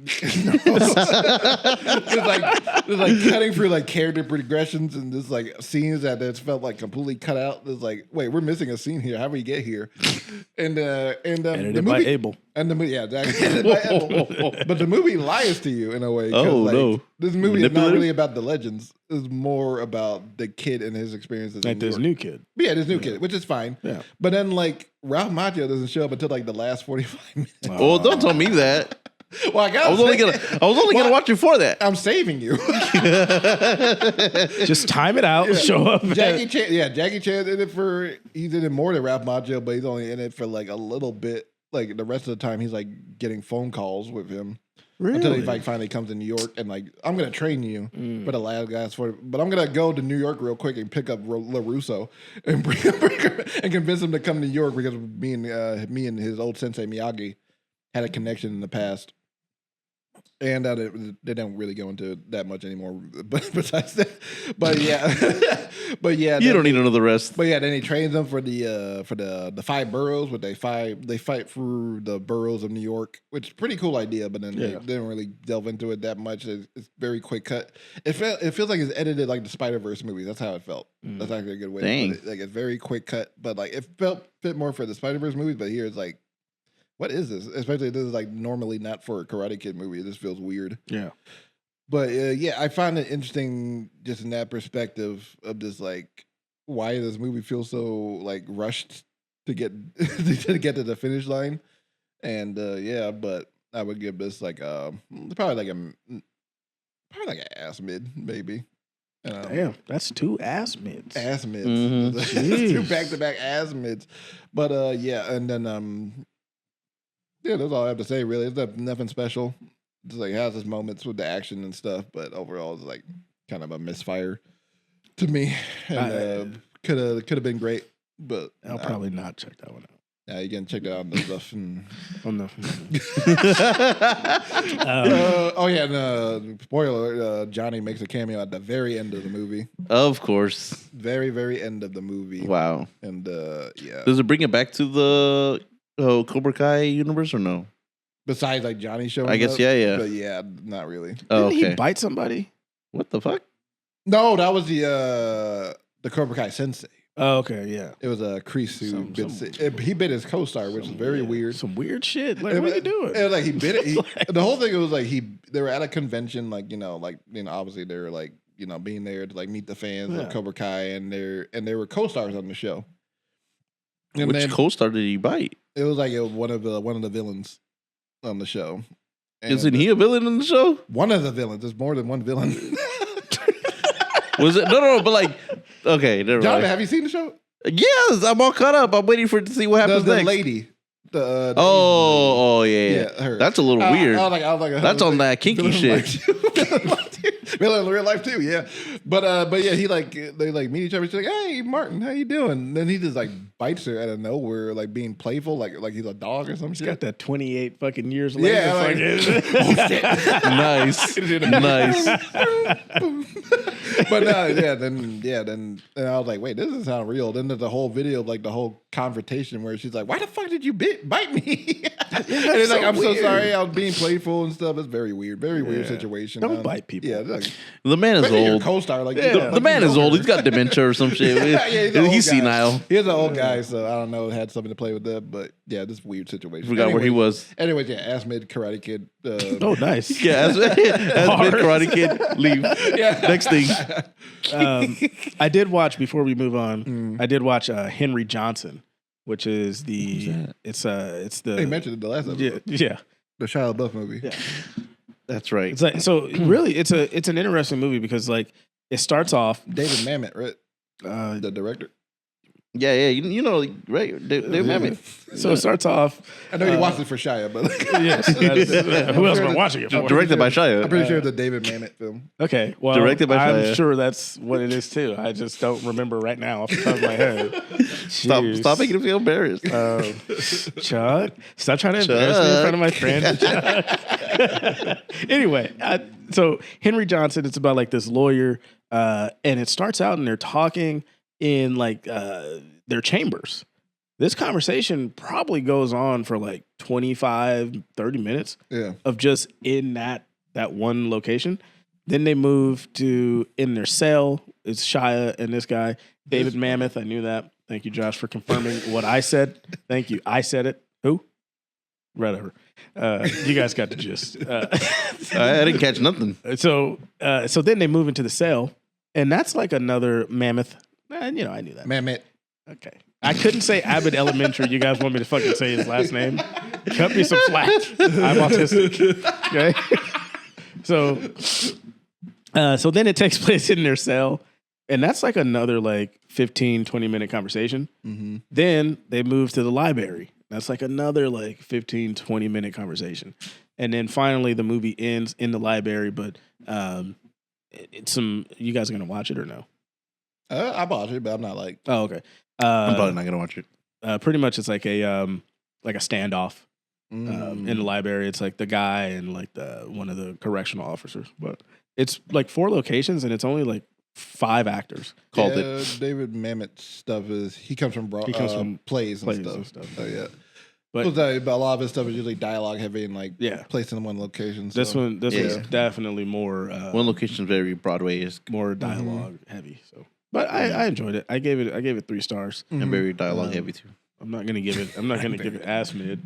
There's like cutting through like character progressions and just like scenes that just felt like completely cut out. It's like, wait, we're missing a scene here. How do we get here? And the Edited movie, by Abel. and the movie, yeah, exactly. Edited by Abel. But the movie lies to you in a way. 'Cause, Oh, like, no. This movie is not Manipulative? really about the legends. It's more about the kid and his experiences. Like in this New York. new kid. Yeah, this new kid, which is fine. Yeah. But then like Ralph Macchio doesn't show up until like the last 45 minutes. Oh, don't tell me that. Well, I was only gonna watch you for that. I'm saving you. Just time it out. Show up. Jackie Chan in it for, he's in it more than Ralph Macchio, but he's only in it for like a little bit. Like the rest of the time, he's like getting phone calls with him. Until he like finally comes to New York and like, I'm gonna train you for the last guys but I'm gonna go to New York real quick and pick up LaRusso and bring him and convince him to come to New York because me and his old sensei Miyagi had a connection in the past. And they don't really go into it that much anymore. But besides that, but yeah, You don't need to know the rest. But yeah, then he trains them for the 5 boroughs. They fight through the boroughs of New York, which is a pretty cool idea. But then they didn't really delve into it that much. It's very quick cut. It feels like it's edited like the Spider-Verse movies. That's how it felt. That's actually a good way to put it. Like it's very quick cut, but like it fit more for the Spider-Verse movies. But here it's like, what is this? Especially this is like normally not for a Karate Kid movie. This feels weird. Yeah. But yeah, I find it interesting just in that perspective of just like why this movie feels so like rushed to get to get to the finish line. And yeah, but I would give this like probably like an ass mid maybe. Damn, that's 2 ass mids. Ass mids. Mm-hmm. 2 back-to-back ass mids. But yeah, and then yeah, that's all I have to say. Really, it's nothing special. Just like has its moments with the action and stuff, but overall, it's like kind of a misfire to me. And could have been great, but I'll probably not check that one out. Yeah, you can check that out on the stuff. And Oh no. oh yeah, and, spoiler: alert, Johnny makes a cameo at the very end of the movie. Of course. Very, very end of the movie. Wow. And yeah. Does it bring it back to the Cobra Kai universe or no? Besides, like Johnny showing up. I guess, yeah. But yeah, not really. Oh, Didn't okay. he bite somebody? What the fuck? No, that was the Cobra Kai sensei. Oh, okay, yeah. It was a Kreese who he bit his co-star, which is very weird. Some weird shit. Like, what are you doing? And like he bit it. The whole thing was like they were at a convention, like obviously they were like being there to like meet the fans of Cobra Kai, and there were co-stars on the show. And Which then co-star did he bite? it was like one of the villains on the show. And Isn't he a villain in the show? one of the villains? There's more than one villain. Was it? No, but like, okay, never John, mind. have you seen the show? Yes, I'm all caught up. I'm waiting for it to see what happens The next. lady. The Oh, yeah. her. That's a little weird. I was like, That's on that kinky shit. Villain in real life too, yeah. But yeah, they like meet each other. She's like, "Hey, Martin, how you doing?" And then he just like bites her out of nowhere, like being playful, like he's a dog or some shit. Got that 28 fucking years later. Yeah, like, Nice. Nice. But then I was like, wait, this doesn't sound real. Then there's the whole video of like the whole confrontation where she's like, why the fuck did you bite me? And it's like, I'm so sorry, I was being playful and stuff. It's very weird situation. Don't bite people. Yeah, like, The man is especially your old. co-star, like The man is old. He's got dementia or some shit. he's an old He's guy. senile. He's an old guy, so I don't know. It had something to play with that, but yeah, this weird situation. Forgot where he was. Anyways, yeah, ass mid Karate Kid. Oh, nice. Yeah, as Big Karate Kid, leave. Yeah. Next thing. I did watch, before we move on, I did watch Henry Johnson, which is it's the They mentioned it the last episode. yeah. The Shia LaBeouf movie. Yeah. That's right. It's like, so really it's an interesting movie because like it starts off David Mamet, right? The director. Yeah. You know, right? They Mamet. so it starts off I know you watched it for Shia, but yes, who else am I watching it for? Directed by Shia. I'm pretty sure it's a David Mamet film. Okay, well, Directed by I'm Shia. sure that's what it is too. I just don't remember right now off the top of my head. Jeez. Stop making him feel embarrassed. Chuck, stop trying to embarrass me in front of my friend. Anyway, so Henry Johnson, it's about like this lawyer, and it starts out and they're talking in like their chambers. This conversation probably goes on for like 25, 30 minutes of just in that one location. Then they move to in their cell. It's Shia and this guy, David Mammoth. I knew that. Thank you, Josh, for confirming what I said. Thank you. I said it. Who? Whatever. You guys got the gist. I didn't catch nothing. So then they move into the cell, and that's like another Mammoth. I knew that. Mammoth. Okay. I couldn't say Abbott Elementary. You guys want me to fucking say his last name? Cut me some slack. I'm autistic. Okay. So then it takes place in their cell, and that's like another like 15, 20-minute conversation. Mm-hmm. Then they move to the library. That's like another like 15, 20-minute conversation. And then finally the movie ends in the library, but it's you guys are going to watch it or no? I watched it, but I'm not like... Oh, okay. I'm probably not going to watch it. Pretty much it's like a standoff. In the library, it's like the guy and like one of the correctional officers, but it's like 4 locations and it's only like 5 actors. Called it. David Mamet's stuff is he comes from plays and stuff. So yeah, but a lot of his stuff is usually dialogue heavy and like placed in one location. So. This one's definitely more. One location is very Broadway is more dialogue heavy. So, but I enjoyed it. I gave it 3 stars. And very dialogue heavy too. I'm not gonna give it ass mid.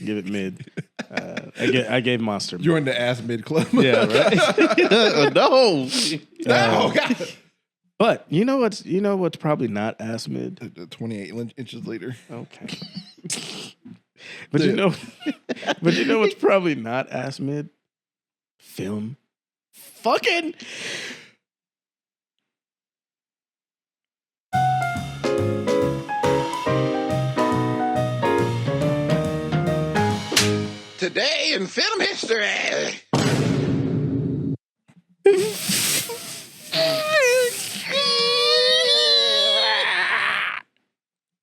Give it mid. I gave Monster. You're in the ass mid club. Yeah, right. No. God. But you know what's probably not ass mid? 28 inches later. Okay. But you know what's probably not ass mid? Film. Fucking. Today in film history.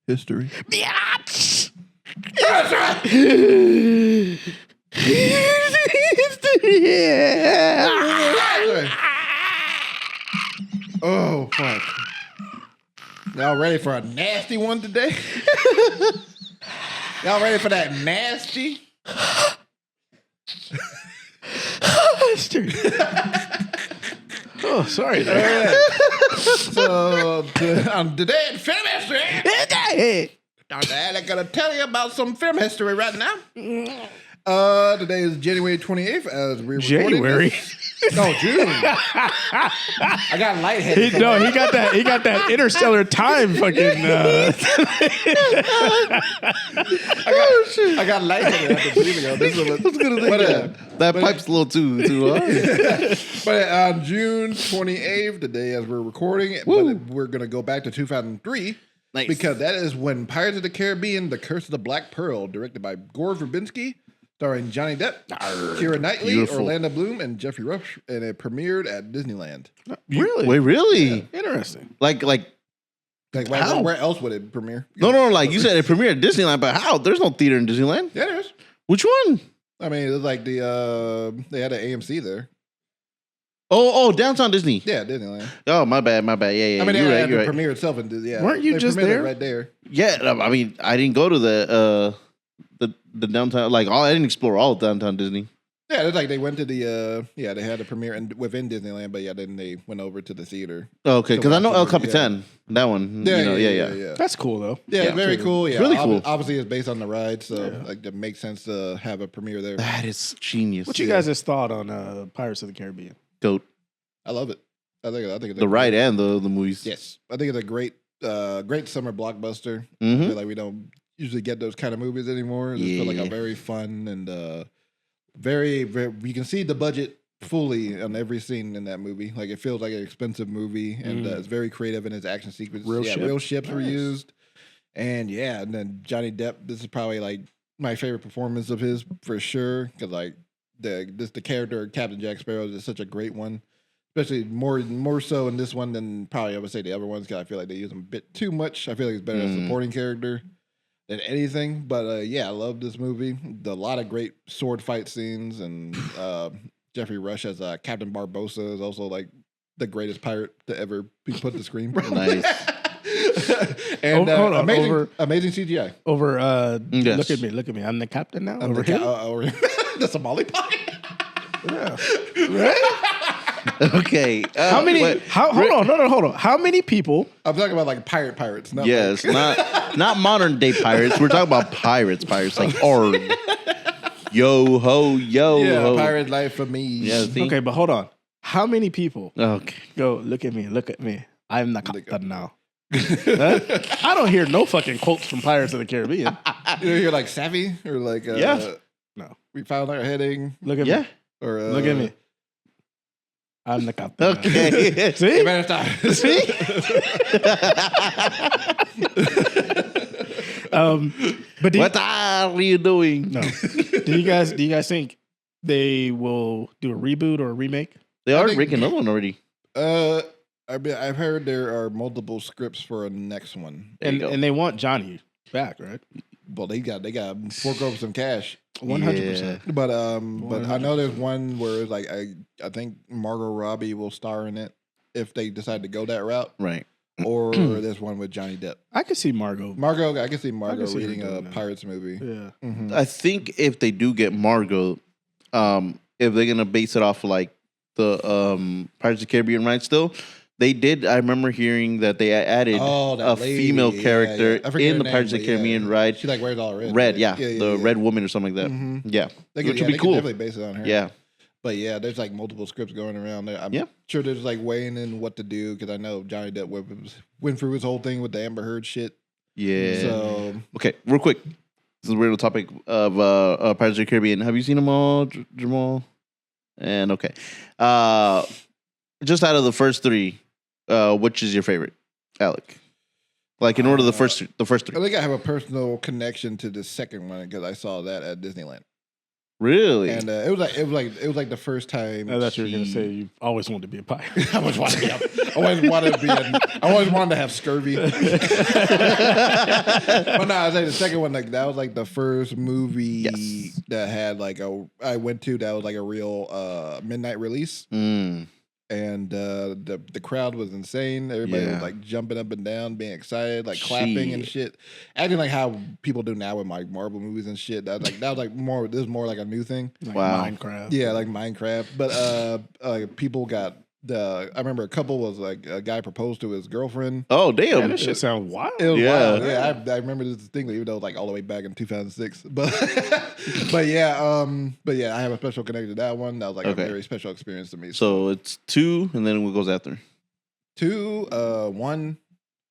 History. Biatch. Oh fuck! Y'all ready for a nasty one today? Y'all ready for that nasty? Oh, sorry. So today in film history, Dr. Alec gonna tell you about some film history right now. Today is January 28th as we're January. No, June. I got lightheaded. He got that interstellar time fucking. I got lightheaded after breathing on this one. That pipe's a little too hard. But on June 28th, the day as we're recording, but we're gonna go back to 2003. Nice. Because that is when Pirates of the Caribbean: The Curse of the Black Pearl, directed by Gore Verbinski, starring Johnny Depp, Keira Knightley, Beautiful. Orlando Bloom, and Jeffrey Rush, and it premiered at Disneyland. Really? Wait, really? Interesting. Like how? Where else would it premiere? No. Like you said, it premiered at Disneyland, but how? There's no theater in Disneyland. Yeah, there is. Which one? I mean, it was like they had an AMC there. Oh, Downtown Disney. Yeah, Disneyland. Oh, my bad. Yeah. I mean, they you're had right. the premiere itself, and Weren't you they just premiered it there? right there? Yeah, I mean, I didn't go to the downtown. Like, I didn't explore all of Downtown Disney. Yeah, it's like they went to the they had a premiere within Disneyland, but then they went over to the theater. Oh, okay, because I know El watch the movie, Capitan, that one. Yeah. That's cool though. Yeah, very cool. Yeah, really cool. Obviously, it's based on the ride, so like it makes sense to have a premiere there. That is genius. What you guys' thought on Pirates of the Caribbean? Goat. I love it. I think it's The ride and the movies. Yes, I think it's a great summer blockbuster. Mm-hmm. I feel like we don't usually get those kind of movies anymore. It's feel like a very fun and very, very. You can see the budget fully on every scene in that movie. Like it feels like an expensive movie, and it's very creative in its action sequence. Real ships were used, and then Johnny Depp. This is probably like my favorite performance of his for sure, because like the character of Captain Jack Sparrow is such a great one. Especially more so in this one than probably I would say the other ones, because I feel like they use him a bit too much. I feel like he's better as a supporting character than anything. But I love this movie. A lot of great sword fight scenes, and Jeffrey Rush as Captain Barbossa is also like the greatest pirate to ever be put to screen. Nice. And Hold on, amazing CGI. Yes. Look at me. I'm the captain now. I'm Over the here. the Somali pie. Okay. How many? Hold on. How many people? I'm talking about like pirates. Not Yes, like, not modern day pirates. We're talking about pirates like arg. Yo ho, yo ho. pirate life for me. Yeah, see? Okay, but hold on. How many people Okay. go? Look at me. I'm the captain now. Huh? I don't hear no fucking quotes from Pirates of the Caribbean. You hear like savvy or like Yeah. No. We found our heading Look at Yeah. me. or Look at me. I'm the captain. now. Okay. See? Better stop. But What are you doing? no. Do you guys think they will do a reboot or a remake? They are think- making another one already. I've heard there are multiple scripts for a next one. There you go. And they want Johnny back, right? Well, they got fork over some cash. 100%. But I know there's one where it's like I think Margot Robbie will star in it if they decide to go that route, Right. or there's one with Johnny Depp. I could see Margot. I can see Margot see her reading a doing that. Pirates movie. Yeah. Mhm. I think if they do get Margot, if they're gonna base it off like the Pirates of the Caribbean ride still, they did. I remember hearing that they added that a lady. female Yeah, character yeah. I forget in her the name, Pirates of but the Caribbean ride. She like wears all red. Red, right? yeah, the red woman or something like that. Mhm. Yeah, They could, which would be they could cool. definitely base it on her. Yeah, But yeah, there's like multiple scripts going around there. I'm Yeah. sure there's like weighing in what to do because I know Johnny Depp went through his whole thing with the Amber Heard shit. yeah. So Okay, real quick. This is we're on the topic of Pirates of the Caribbean. Have you seen them all, Jamal? And okay, just out of the first three, which is your favorite, Alec? Like in order, the first three. I think I have a personal connection to the second one because I saw that at Disneyland, Really? and it was like the first time. I thought you were going to say you always wanted to be a pirate. I always wanted to have scurvy. But no, I was like the second one, like that was like the first movie Yes. that had like I went to that was like a real midnight release. Mm. And the crowd was insane. Everybody Yeah. was like jumping up and down, being excited, like clapping and shit, acting like how people do now with like Marvel movies and shit. That was like more. This is more like a new thing. Like Wow. Minecraft. Yeah, like Minecraft. But people got I remember a couple was like a guy proposed to his girlfriend. Oh Man, damn! this shit sound wild. It was Yeah. wild. Yeah, I remember this distinctly, even though it was like all the way back in 2006. But but yeah, I have a special connection to that one. That was like Okay. a very special experience to me. So it's 2, and then what goes after? 2, 1,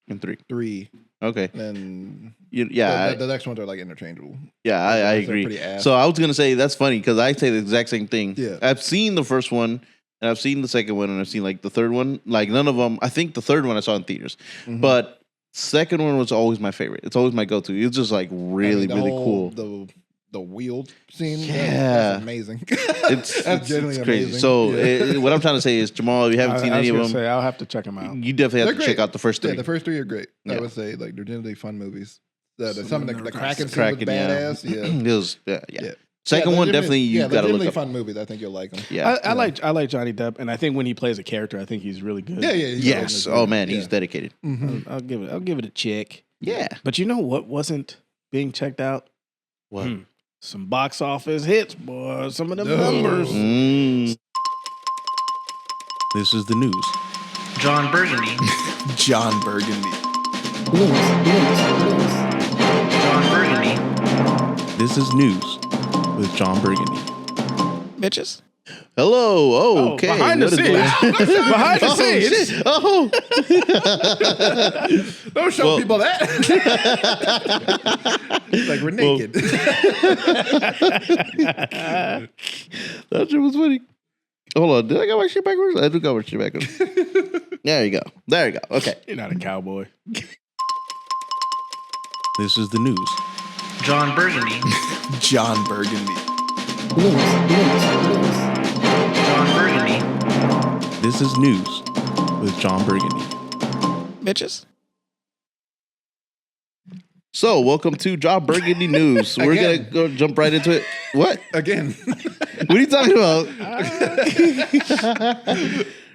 And 3. 3, Okay. and Yeah, the next ones are like interchangeable. yeah, I They're agree. pretty ass. So I was gonna say that's funny because I say the exact same thing. Yeah. I've seen the first one, and I've seen the second one, and I've seen like the third one. Like none of them. I think the third one I saw in theaters, Mhm. but second one was always my favorite. It's always my go-to. It's just like really, the really whole- cool. The wheel scene, Yeah. that's amazing. It's That's genuinely crazy. amazing. So Yeah. what I'm trying to say is, Jamal, if you haven't seen I was any of gonna them, say, I'll have to check them out. you definitely have They're to check great. out the first 3. Yeah, the first 3 are great. I Yeah. would say like they're generally fun movies. Some of the never Kraken got scene was badass. Yeah. It was, yeah. Yeah. Second they're one generally- definitely you they're gotta look generally up. fun movies. I think you'll like them. Yeah. I like Johnny Depp, and I think when he plays a character, I think he's really good. Yeah. Yes. Oh man, he's dedicated. Mm-hmm. I'll give it a check. Yeah. But you know what wasn't being checked out? What? Some box office hits, boy. Some of them No. numbers. This is the news. Jon Burgundy. Jon Burgundy. Jon Burgundy. This is news with Jon Burgundy. Bitches. Hello. Oh, okay. Behind the What is scenes. going- Behind the Oh, scenes. shit. Oh. Don't show Well- people that. Like we're naked. That shit was funny. Hold on. Did I got my shit backwards? I do got my shit backwards. There you go. There you go. Okay. You're not a cowboy. This is the news. Jon Burgundy. Jon Burgundy. Jon Burgundy. This is news with Jon Burgundy. Bitches. So, welcome to Jon Burgundy News. We're going to go jump right into it. What? Again. What are you talking about?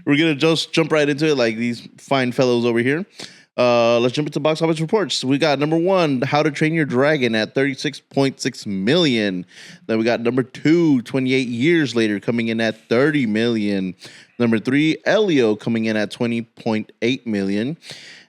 We're going to just jump right into it like these fine fellows over here. Let's jump into box office reports. We got number 1, How to Train Your Dragon at 36.6 million. Then we got number 2, 28 Years Later, coming in at 30 million. Number 3, Elio, coming in at 20.8 million.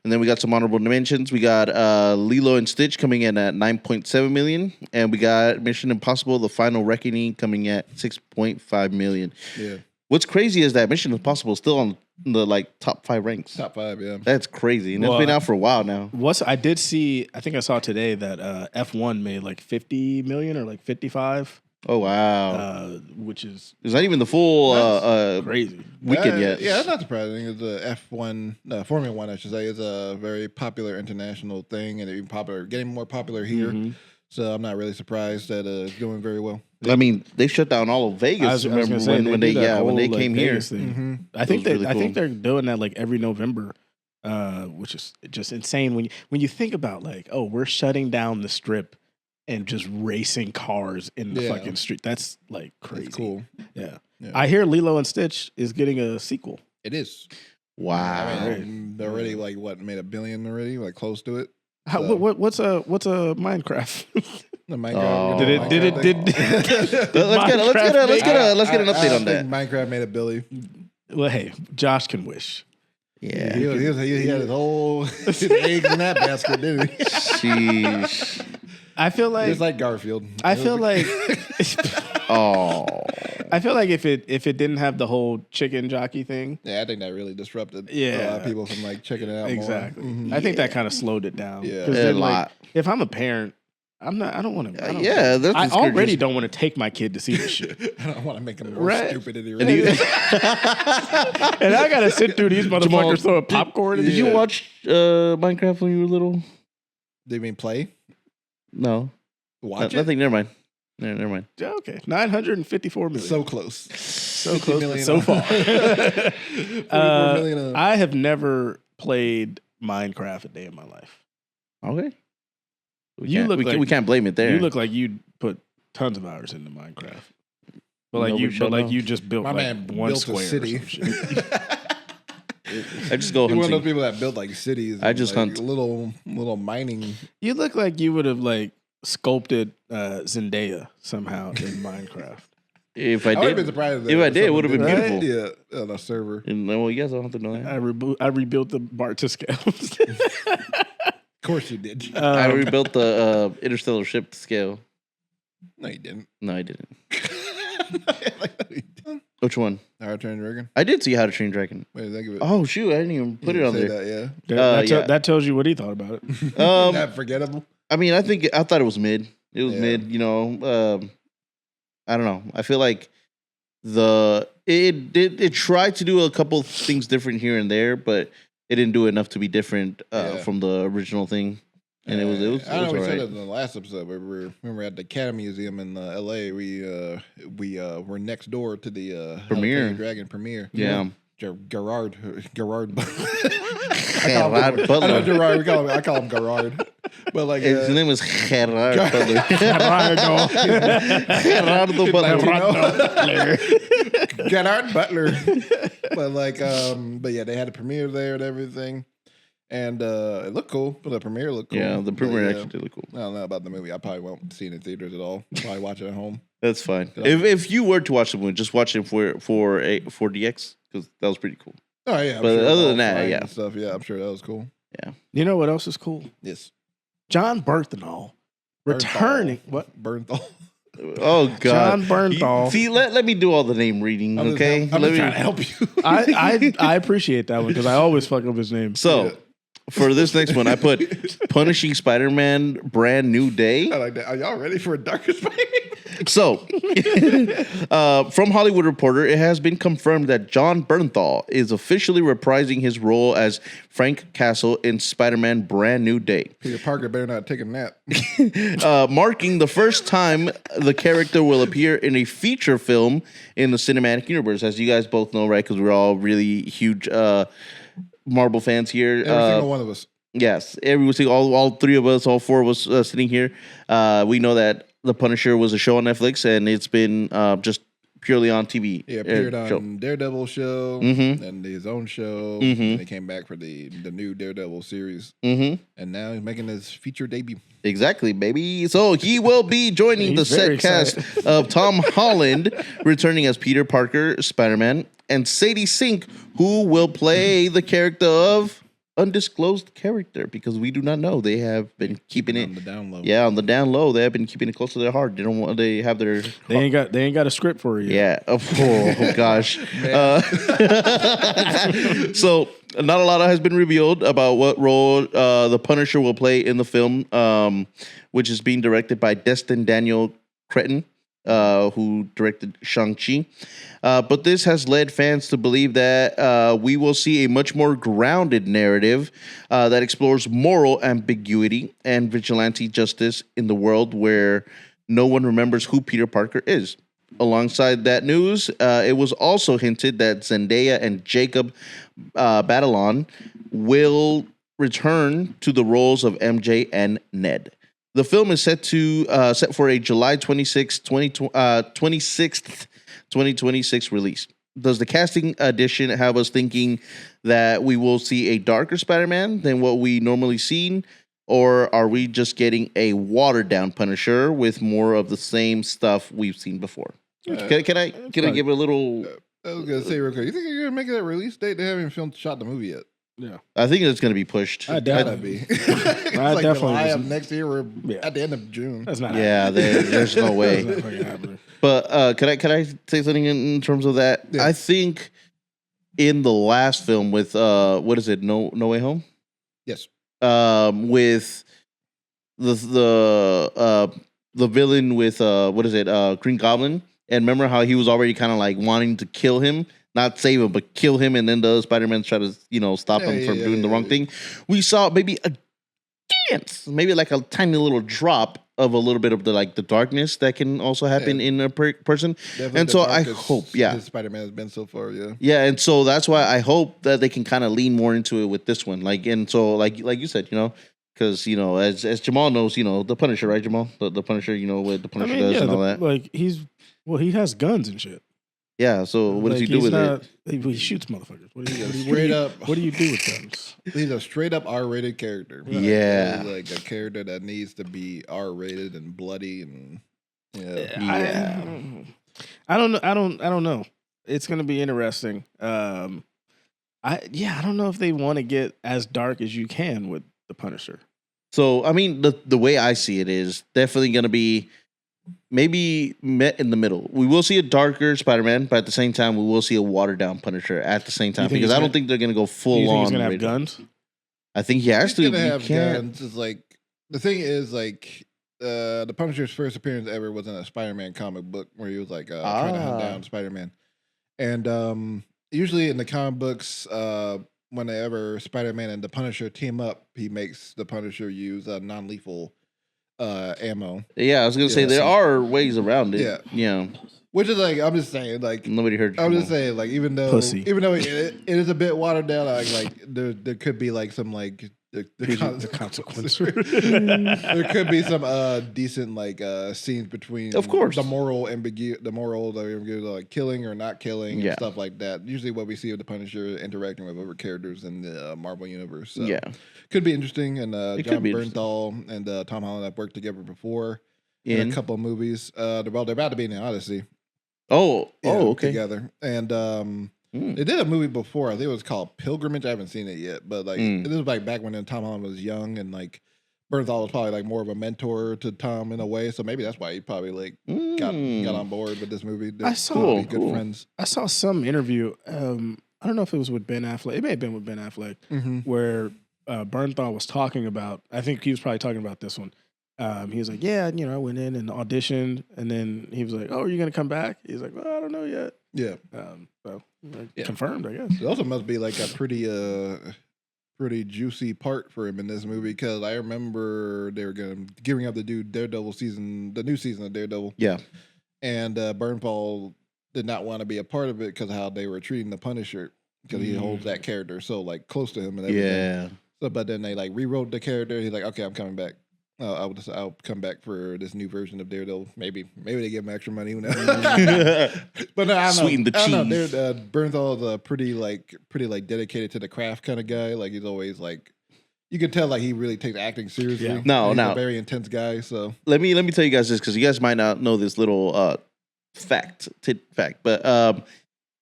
And then we got some honorable mentions. We got Lilo and Stitch coming in at 9.7 million. And we got Mission Impossible, The Final Reckoning, coming at 6.5 million. Yeah. What's crazy is that Mission Impossible is still on the top 5 ranks. Top 5, yeah. That's crazy. And it's been out for a while now. I did see, I think I saw today that F1 made like 50 million or like 55. Oh, wow. Which is not even the full crazy weekend yet. Yeah, that's not surprising. It's a F1, Formula 1, I should say. It's a very popular international thing and getting more popular here. Mm-hmm. So I'm not really surprised that it's doing very well. I mean, they shut down all of Vegas. Remember when they came here? Mm-hmm. I think they're doing that like every November, which is just insane when you think about like, oh, we're shutting down the strip and just racing cars in the fucking street. That's like crazy. That's cool. Yeah. I hear Lilo and Stitch is getting a sequel. It is. Wow. I mean, they're already like made $1 billion already, like close to it. What's a Minecraft? The Minecraft. Let's get an update on that. Minecraft made $1 billion. Well, hey, Josh can wish. Yeah, he had his whole his eggs in that basket, didn't he? Sheesh. I feel like it's like Garfield. I feel like if it didn't have the whole chicken jockey thing. Yeah, I think that really disrupted a lot of people from like checking it out. Exactly. More. Mm-hmm. I think that kind of slowed it down. Yeah, a lot. If I'm a parent, I don't want to. I already don't want to take my kid to see this shit. I don't want to make him more stupid than he really is. And I gotta sit through these motherfuckers throwing popcorn. Did you watch Minecraft when you were little? Do you mean play? No. Watch it? Nothing. Never mind. Never mind. Okay. 954 million. So close. So close. So far. I have never played Minecraft a day in my life. Okay. We can't blame it there. You look like you put tons of hours into Minecraft. But you just built one square. City. I just go hunting. You're one of those people that build like cities. I just hunt little mining. You look like you would have like sculpted Zendaya somehow in Minecraft. If I did, it would have been beautiful. Yeah, on a server. And, well, you guys don't have to know that. I rebuilt the bar to scale. Of course you did. I rebuilt the interstellar ship to scale. No, you didn't. No, I didn't. Which one? How to Train Your Dragon. I did see How to Train Your Dragon. Wait, think of it. Oh shoot, I didn't even put it on there. That, that tells you what he thought about it. That forgettable. I mean, I thought it was mid. It was mid. You know, I don't know. I feel like it tried to do a couple things different here and there, but it didn't do enough to be different from the original thing. And it was. I know we said it in the last episode. We were at the Academy Museum in L.A. We were next door to the premiere Dragon premiere. Yeah. Gerard. I know Gerard. I call him Gerard. But like his name was Gerard Butler. Gerardo Butler. Gerard Butler. But yeah, they had a premiere there and everything. And it looked cool. But the premiere looked cool. Yeah, the premiere actually did look cool. I don't know about the movie. I probably won't see it in theaters at all. Probably watch it at home. That's fine. If you were to watch the movie, just watch it for DX because that was pretty cool. Oh yeah, but other than that, yeah, stuff. Yeah, I'm sure that was cool. Yeah. You know what else is cool? Yes. Jon Burgundy returning. What? Bernthal. Oh God, Jon Bernthal. See, let me do all the name reading, okay? I'm just trying to help you. I appreciate that one because I always fuck up his name. So for this next one, I put Punishing Spider-Man: Brand New Day. I like that. Are y'all ready for a darker Spider-Man? So, from Hollywood Reporter, it has been confirmed that Jon Bernthal is officially reprising his role as Frank Castle in Spider-Man: Brand New Day. Peter Parker better not take a nap. Marking the first time the character will appear in a feature film in the cinematic universe. As you guys both know, right? Because we're all really huge Marvel fans here. Every single one of us. Yes, all three of us, all four of us sitting here. We know that The Punisher was a show on Netflix, and it's been just purely on TV. He appeared show. on Daredevil show Mhm. and his own show. Mhm. And he came back for the new Daredevil series. Mm-hmm. And now he's making his feature debut. Exactly, baby. So he will be joining the He's very set cast of Tom Holland, returning as Peter Parker, Spider-Man, and Sadie Sink, who will play the character of undisclosed character, because we do not know. They have been keeping it On the down low. Yeah, on the down low. They have been keeping it close to their heart. They don't want. They have their. They ain't got a script for it yet. Yeah. Oh gosh. So not a lot has been revealed about what role the Punisher will play in the film, which is being directed by Destin Daniel Cretton, who directed Shang-Chi. But this has led fans to believe that we will see a much more grounded narrative that explores moral ambiguity and vigilante justice in the world where no one remembers who Peter Parker is. Alongside that news, it was also hinted that Zendaya and Jacob Batalon will return to the roles of MJ and Ned. The film is set for a July 26th, 2026 release. Does the casting addition have us thinking that we will see a darker Spider-Man than what we normally seen, or are we just getting a watered-down Punisher with more of the same stuff we've seen before? Can I give it a little? I was gonna say real quick. You think you're gonna make that release date? They haven't even shot the movie yet. Yeah. I think it's going to be pushed. I doubt Gotta it. be. It's I like definitely July of wasn't. next year. We're Yeah. at the end of June. That's not Yeah, there's no way. That's not fucking happening. But can I say something in terms of that? Yeah. I think in the last film with what is it? No Way Home. Yes. With the villain with what is it? Green Goblin. And remember how he was already kind of like wanting to kill him, not save him, but kill him, and then the Spider-Man try to stop him from doing the wrong thing. We saw maybe a chance, maybe like a tiny little drop of a little bit of the darkness that can also happen in a person. Definitely And the so I darkest hope, his Spider-Man has been so far. Yeah. Yeah, and so that's why I hope that they can kind of lean more into it with this one. Like you said, because as Jamal knows, the Punisher, right, Jamal? The Punisher, what the Punisher does and all that. Like he has guns and shit. Yeah. So what does he do he's with not- it? He shoots motherfuckers. What do you What do you do with guns? He's a straight up R-rated character. Yeah. He's like a character that needs to be R-rated and bloody and I don't know. I don't know. It's gonna be interesting. I don't know if they want to get as dark as you can with the Punisher. So I mean, the way I see it is definitely going to be maybe met in the middle. We will see a darker Spider-Man, but at the same time, we will see a watered down Punisher at the same time, think because he's I don't gonna- think they're going to go Do full you think on. he's gonna have rated. guns? I think he has he's to. gonna You have can't- guns. It's like the thing is like the Punisher's first appearance ever was in a Spider-Man comic book where he was like trying to hunt down Spider-Man, and usually in the comic books, whenever Spider-Man and the Punisher team up, he makes the Punisher use non-lethal ammo, Yeah, I was going to say Yeah, there so- are ways around it. Yeah. which is like I'm just saying like. Nobody heard. I'm Jamal. just saying, like, even though Pussy. it is a bit watered down, like there could be like some like The consequence. there could be some decent like scenes between, Of course. the moral ambiguity, like killing or not killing, Yeah. and stuff like that. Usually, what we see of the Punisher interacting with other characters in the Marvel universe. So Yeah. could be interesting. And It Jon could be interesting. Bernthal and Tom Holland have worked together before in In? a couple of movies. They're about to be in the Odyssey. Oh, Yeah, okay. together. And Mm. they did a movie before. I think it was called Pilgrimage. I haven't seen it yet, but like Mm. this was like back when Tom Holland was young, and like Bernthal was probably like more of a mentor to Tom in a way. So maybe that's why he probably like got on board with this movie. They're I saw- gonna be good Cool. friends. I saw some interview. I don't know if it was with Ben Affleck. It may have been with Ben Affleck, where Bernthal was talking about. I think he was probably talking about this one. He was like, "Yeah, I went in and auditioned," and then he was like, "Oh, are you gonna come back?" He's like, "Well, I don't know yet." Yeah. So confirmed, I guess. It also must be like a pretty juicy part for him in this movie, because I remember they were giving up the Daredevil season, the new season of Daredevil. Yeah. And Bernthal did not want to be a part of it because of how they were treating the Punisher, because he holds that character so like close to him and everything. Yeah. So, but then they like rewrote the character. He's like, okay, I'm coming back. I'll come back for this new version of Daredevil. Maybe they give him extra money. Who knows? But no, I don't Sweeten know. the I don't know. cheese. Bernthal's a pretty dedicated to the craft kind of guy. Like he's always like, you can tell like he really takes acting seriously. Yeah. No, He's no. a very intense guy. So let me tell you guys this because you guys might not know this little fact. But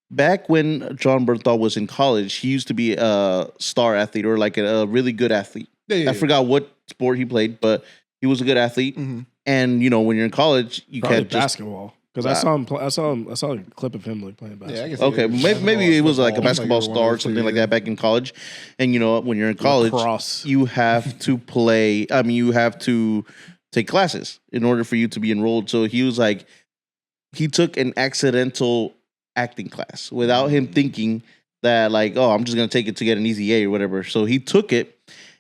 back when Jon Bernthal was in college, he used to be a star athlete or like a really good athlete. I forgot what sport he played, but he was a good athlete. Mhm. And you know, when you're in college, you Probably can't just basketball. Because I saw him. I saw a clip of him like playing basketball. yeah, I guess okay. Maybe it was like a basketball star or something like that back in college. And you know, when you're in college, Lacrosse. you have to play. I mean, you have to take classes in order for you to be enrolled. So he was like, he took an accidental acting class without him thinking that like, oh, I'm just gonna take it to get an easy A or whatever. So he took it,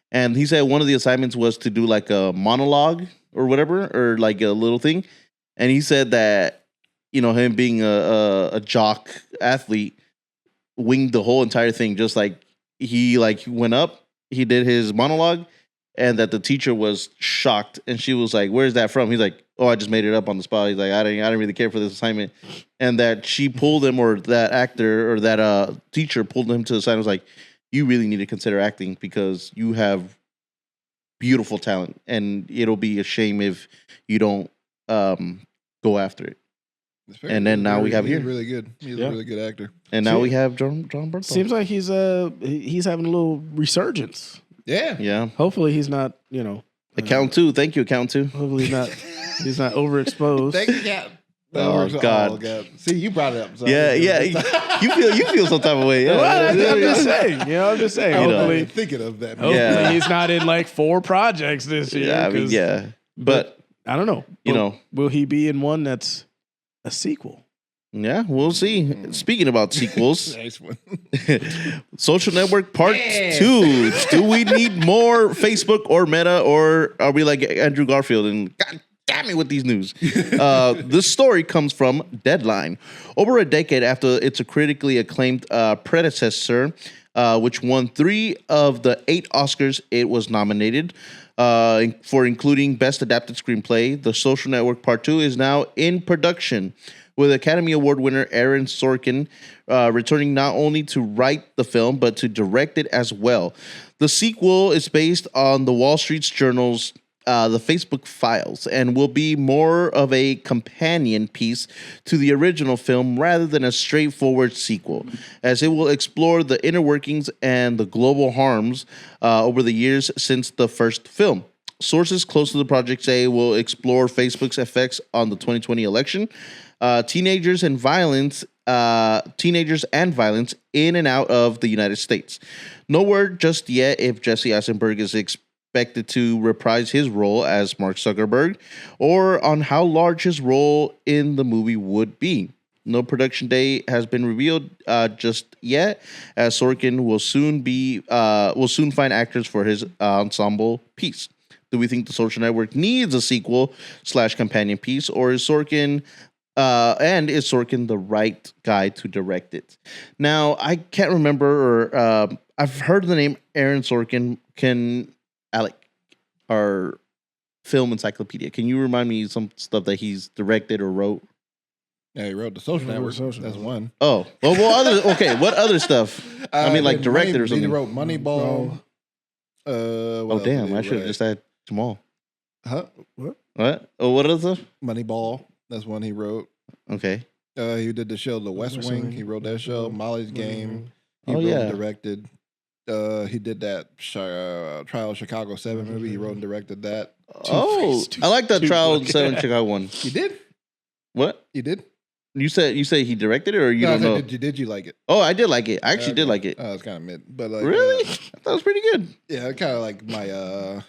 and he said one of the assignments was to do like a monologue or whatever, or like a little thing. And he said that, you know, him being a jock athlete winged the whole entire thing. Just like he went up, he did his monologue, and that the teacher was shocked, and she was like, "Where's that from?" He's like, "Oh, I just made it up on the spot." He's like, "I didn't really care for this assignment," and that she pulled him, or that actor or that teacher pulled him to the side and was like, "You really need to consider acting because you have beautiful talent, and it'll be a shame if you don't go after it." And then now we have he's here. really good. He's a really good actor. And now we have Jon Bernthal. Seems like he's having a little resurgence. Yeah. Yeah. Hopefully he's not, you know. Account 2. Thank you, Account 2. Hopefully he's not overexposed. Thank you, Cap. Oh, God. See, you brought it up. So Yeah. You feel some type of way. Yeah. Well, I'm just saying. You know, I'm just saying. I Hopefully, was thinking of that. hopefully he's not in like 4 projects this year. Yeah, I mean, 'cause- yeah. But I don't know. You know. Will he be in one that's a sequel? yeah, we'll see. Speaking about sequels, Nice one. Social Network Part 2. Do we need more Facebook or Meta, or are we like Andrew Garfield and God damn it with these news? This story comes from Deadline. Over a decade after its critically acclaimed predecessor, which won 3 of the 8 Oscars it was nominated for, including Best Adapted Screenplay, The Social Network Part 2 is now in production, with Academy Award winner Aaron Sorkin returning not only to write the film, but to direct it as well. The sequel is based on the Wall Street Journal's The Facebook Files, and will be more of a companion piece to the original film rather than a straightforward sequel, as it will explore the inner workings and the global harms over the years since the first film. Sources close to the project say it will explore Facebook's effects on the 2020 election, teenagers and violence in and out of the United States. No word just yet if Jesse Eisenberg is expected to reprise his role as Mark Zuckerberg, or on how large his role in the movie would be. No production date has been revealed just yet, as Sorkin will soon find actors for his ensemble piece. Do we think The Social Network needs a sequel/companion piece, or is Sorkin the right guy to direct it? Now, I can't remember, or I've heard the name Aaron Sorkin. Can Alec, our film encyclopedia, can you remind me some stuff that he's directed or wrote? Yeah, he wrote The Social Network. That's one. Oh, what other stuff? I mean, like directed or something. He wrote Moneyball. Oh, damn! I should have just had Jamal. Huh? What? Oh, what other? Moneyball. That's one he wrote. Okay. He did the show The West Wing. He wrote that show. Molly's Game. He Oh, wrote yeah. and directed. He did that Trial Chicago 7 movie. He wrote and directed that. Oh, I like that Trial 7 Chicago one. You did? What? You did? You say he directed it, or you No, I don't said, know? Did you like it? Oh, I did like it. I actually did like it. It's kind of mid, but like Really? I thought it was pretty good. yeah, kind of like my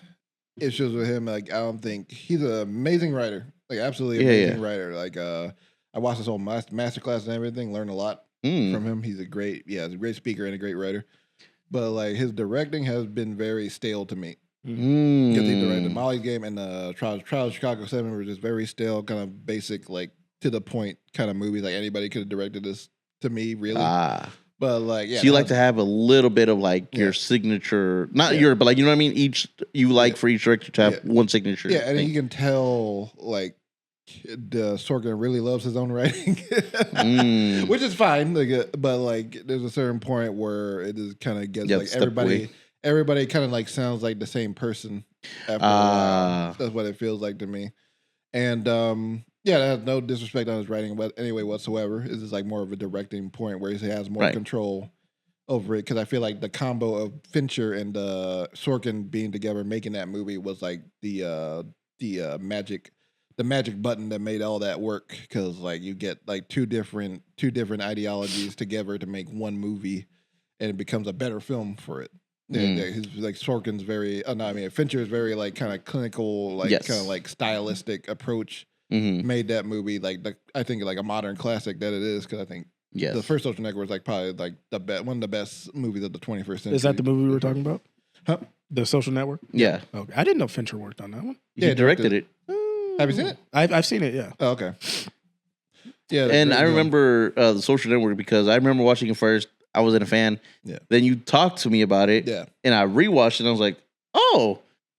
issues with him. Like I don't think he's an amazing writer. Like absolutely amazing writer. Like I watched his whole masterclass and everything. Learned a lot from him. He's a great speaker and a great writer. But like his directing has been very stale to me. Because he directed Molly's Game and Trial Chicago 7 were just very stale, kind of basic, like to the point kind of movies. Like anybody could have directed this to me, really. But But like, yeah, So you like to have a little bit of like your Yeah. signature, not your, but like you know what I mean. Each you like for each director to have one signature. yeah, and thing. you can tell like the Sorkin really loves his own writing, which is fine. Like, but like, there's a certain point where it just kind of gets like stepped away. everybody kind of like sounds like the same person after a while. That's what it feels like to me. And yeah, that has no disrespect on his writing, but anyway whatsoever. It's just like more of a directing point where he has more control over it. Because I feel like the combo of Fincher and Sorkin being together making that movie was like the magic button that made all that work. Because like you get like two different ideologies together to make one movie, and it becomes a better film for it. His, like Sorkin's very, Fincher's very like kind of clinical, like kind of like stylistic approach made that movie like I think like a modern classic that it is, because I think the first Social Network was like probably like one of the best movies of the 21st century. Is that the movie we were talking about? Huh? The Social Network? Yeah. Okay. I didn't know Fincher worked on that one. He directed it. Have you seen it? I've seen it. Yeah. Oh, okay. Yeah, And I remember the Social Network because I remember watching it first. I wasn't a fan. Yeah. Then you talked to me about it. Yeah. And I rewatched it and I was like, oh,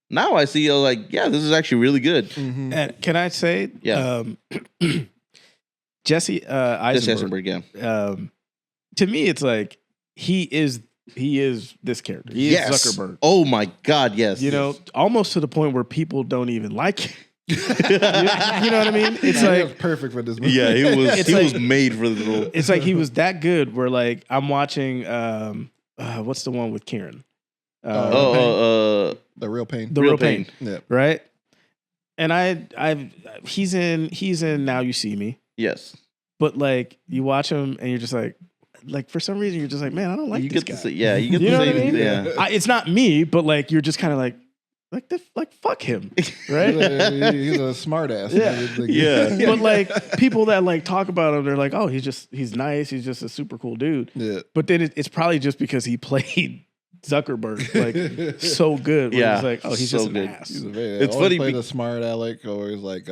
now I see. I was like, yeah, this is actually really good. Mm-hmm. And can I say, Jesse Eisenberg, yeah. To me, it's like he is this character. He is Zuckerberg. Oh my God, yes. You know, almost to the point where people don't even like him. you know what I mean? It's he like was perfect for this movie. Yeah, he was. It's he like- was made for this role. it's like he was that good. Where like I'm watching, what's the one with Kieran? The Real Pain. The Real Pain, Yeah. right? And he's in Now You See Me, Yes. but like you watch him and you're just like for some reason you're just like, man, I don't like You this get guy. to say, yeah, you get You to know say, what I mean? yeah. It's not me, but like you're just kind of like fuck him, right? He's a smart ass. Yeah. Yeah. But like people that like talk about him, they're like, oh, he's nice, he's just a super cool dude. Yeah. But then it's probably just because he played Zuckerberg like so good. Where Yeah. it's like, oh, he's So just an good. ass. It's funny Play be- the smart Alec, or he's like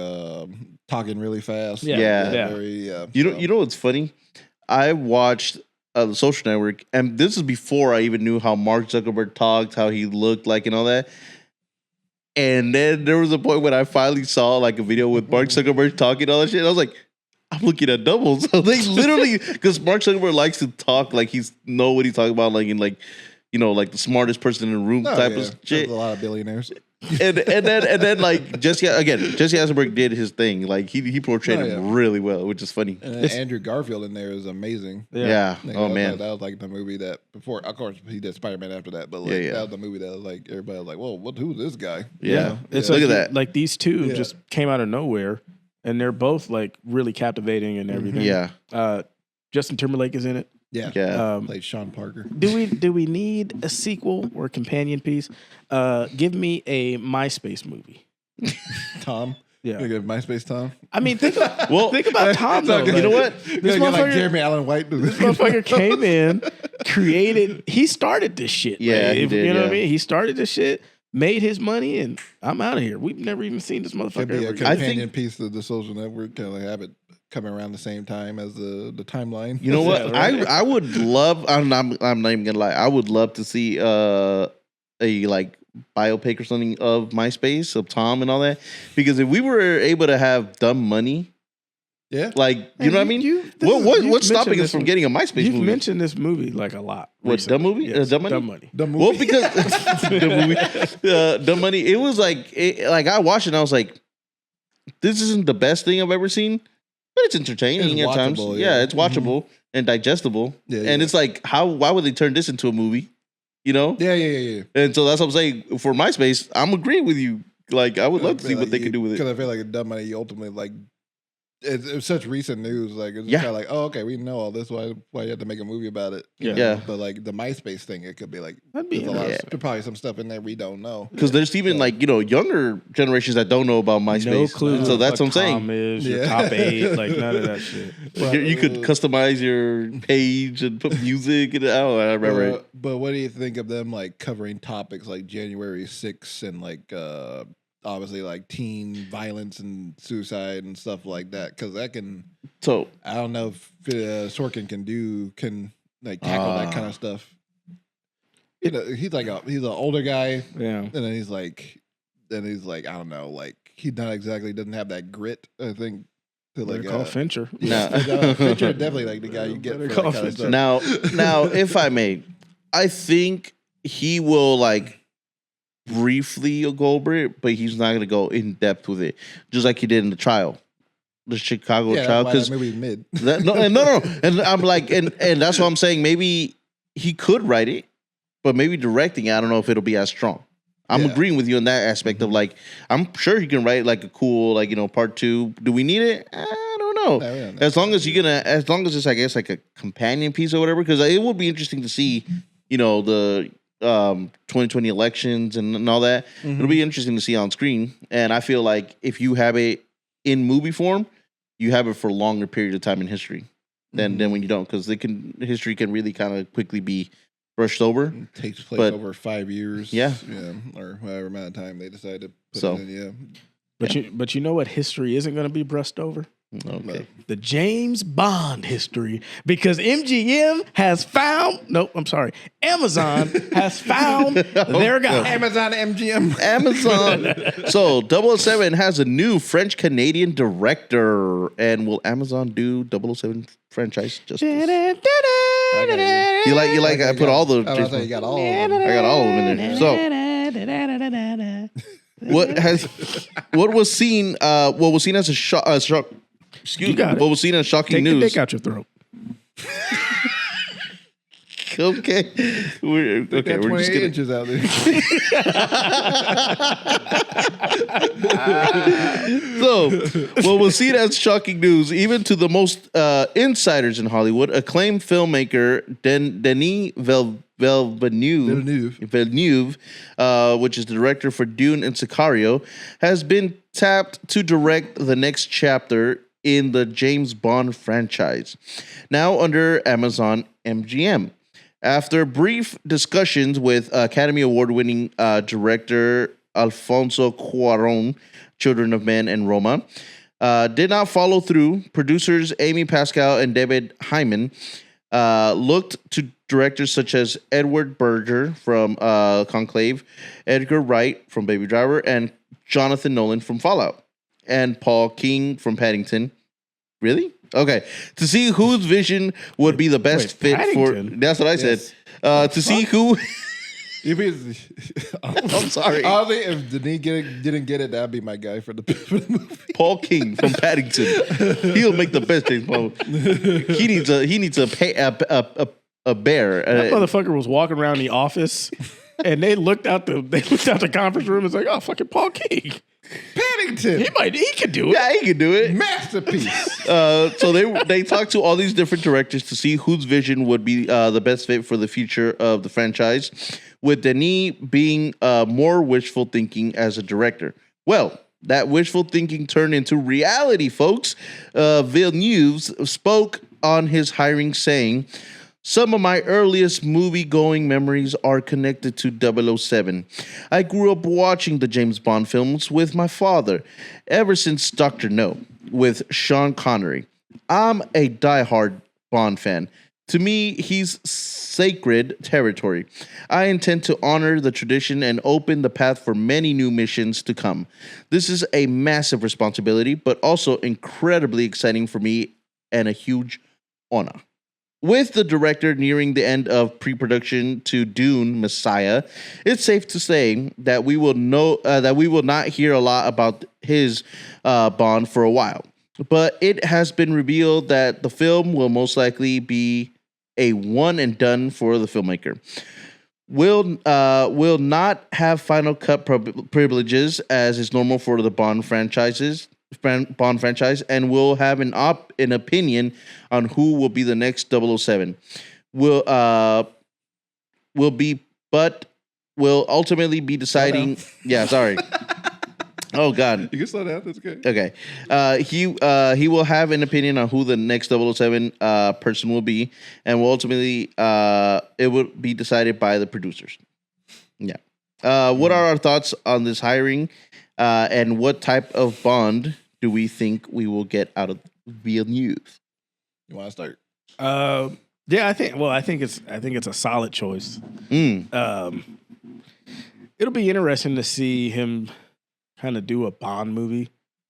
talking really fast. Yeah. Very, You know what's funny? I watched the Social Network, and this is before I even knew how Mark Zuckerberg talked, how he looked like, and all that. And then there was a point when I finally saw like a video with Mark Zuckerberg talking all that shit. And I was like, I'm looking at doubles. So they literally, because Mark Zuckerberg likes to talk like he's know what he's talking about, like in like, you know, like the smartest person in the room type of shit. There's a lot of billionaires. And then like Jesse Eisenberg did his thing. Like he portrayed him really well, which is funny. And then Andrew Garfield in there is amazing. Yeah. Like, Oh that man. was, that was like the movie that before. Of course, he did Spider-Man after that, but like that was the movie that was like everybody was like, "Whoa, who's this guy?" Yeah. It's Look like at that. Like these two just came out of nowhere, and they're both like really captivating and everything. Yeah. Justin Timberlake is in it. Yeah. Played Sean Parker. Do we need a sequel or a companion piece? Give me a MySpace movie. Tom. Yeah. Look at MySpace Tom. I mean, think about Tom though. You Like, know what? This This like motherfucker, Jeremy Allen White. this motherfucker came in, created. He started this shit. Yeah, like, he did, you know what I yeah. mean? He started this shit, made his money, and I'm out of here. We've never even seen this Could motherfucker be a ever again. companion piece of the Social Network. Kind of like have it coming around the same time as the timeline. You know what? Yeah, right. I would love. I'm not even gonna lie. I would love to see a like biopic or something of MySpace, of Tom and all that. Because if we were able to have dumb money, Yeah. like you know what I mean? you've What's stopping mentioned us from this- getting a MySpace You've movie? mentioned this movie like a lot. What, recently. Dumb Movie? Yes, Dumb Money? Dumb Money. The movie. Well, because the movie, Dumb Money, it was like I watched it and I was like, this isn't the best thing I've ever seen, but it's entertaining It's at times. watchable, Yeah, yeah. it's watchable and digestible. Yeah, and yeah. it's like, why would they turn this into a movie? You know? Yeah. And so that's what I'm saying. For MySpace, I'm agreeing with you. Like, I would love to see what they could do with Because it. I feel like Dumb Money, you ultimately like. It's such recent news. Like it's Yeah. kind of like, oh, okay, we know all this. Why you have to make a movie about it? You Yeah. know? Yeah. But like the MySpace thing, it could be like That'd be there's a lot. interesting. There's probably some stuff in there we don't know. Because there's even like, younger generations that don't know about MySpace. No clue. And so that's what I'm saying. Tom is your Yeah. top 8, like none of that shit. You could customize your page and put music and I remember it. But what do you think of them like covering topics like January 6th and like obviously like teen violence and suicide and stuff like that? Because that can, So I don't know if Sorkin can like tackle that kind of stuff. You know, he's an older guy, Yeah. and then he's like I don't know, like he doesn't have that grit. I think to Better like call Fincher. Yeah, Fincher definitely like the guy you get for that kind of stuff. Now, if I may, I think he will like briefly go over it, but he's not going to go in depth with it, just like he did in the trial, the Chicago trial. Because maybe mid. No, and I'm like, and that's what I'm saying. Maybe he could write it, but maybe directing it, I don't know if it'll be as strong. I'm agreeing with you in that aspect of like, I'm sure he can write like a cool, like, you know, part 2. Do we need it? I don't know. No, we don't know. As long as it's, I guess, like a companion piece or whatever, because it would be interesting to see, you know, the 2020 elections and all that. It'll be interesting to see on screen. And I feel like if you have it in movie form, you have it for a longer period of time in history than when you don't, because history can really kind of quickly be brushed over. It takes place over 5 years. Yeah, or whatever amount of time they decide to put it in. But you know what history isn't going to be brushed over? Okay. The James Bond history, because MGM has found. Nope, I'm sorry. Amazon has found their guy. Amazon MGM. Amazon. So 007 has a new French Canadian director, and will Amazon do 007 franchise justice? You like? I put all the. I got all of them. I got all of them in there. So what was seen as a shock. Excuse me. What was seen as shocking Take news. the dick out your throat. Okay, we're just gonna. Inches out there. So, what was seen as shocking news, even to the most insiders in Hollywood, acclaimed filmmaker Denis Villeneuve, which is the director for Dune and Sicario, has been tapped to direct the next chapter in the James Bond franchise, now under Amazon MGM. After brief discussions with Academy Award-winning director Alfonso Cuarón, Children of Men and Roma, did not follow through, producers Amy Pascal and David Hyman looked to directors such as Edward Berger from Conclave, Edgar Wright from Baby Driver, and Jonathan Nolan from Fallout, and Paul King from Paddington. Really? Okay. To see whose vision would be the best fit Paddington? for... That's what I said. To see who... I'm sorry. Honestly, if Denis didn't get it, that'd be my guy for the movie. Paul King from Paddington. He'll make the best James Bond. He needs a bear. That motherfucker was walking around the office, and they looked out the conference room. It's like, oh, fucking Paul King. Paddington. He could do it. Yeah, he could do it. Masterpiece. So they talked to all these different directors to see whose vision would be the best fit for the future of the franchise, with Denis being more wishful thinking as a director. Well, that wishful thinking turned into reality, folks. Villeneuve spoke on his hiring saying, "Some of my earliest movie-going memories are connected to 007. I grew up watching the James Bond films with my father, ever since Dr. No, with Sean Connery. I'm a diehard Bond fan. To me, he's sacred territory. I intend to honor the tradition and open the path for many new missions to come. This is a massive responsibility, but also incredibly exciting for me and a huge honor." With the director nearing the end of pre-production to Dune Messiah, it's safe to say that we will not hear a lot about his Bond for a while. But it has been revealed that the film will most likely be a one and done for the filmmaker. Will not have final cut privileges as is normal for the Bond franchise, and will have an opinion on who will be the next 007. Will ultimately be deciding. Yeah, sorry. Oh God. You can slow down. That's good. Okay. He will have an opinion on who the next 007 person will be, and will ultimately it will be decided by the producers. Yeah. What are our thoughts on this hiring, and what type of Bond do we think we will get out of Villeneuve? You want to start? Yeah, I think it's a solid choice. It'll be interesting to see him kind of do a Bond movie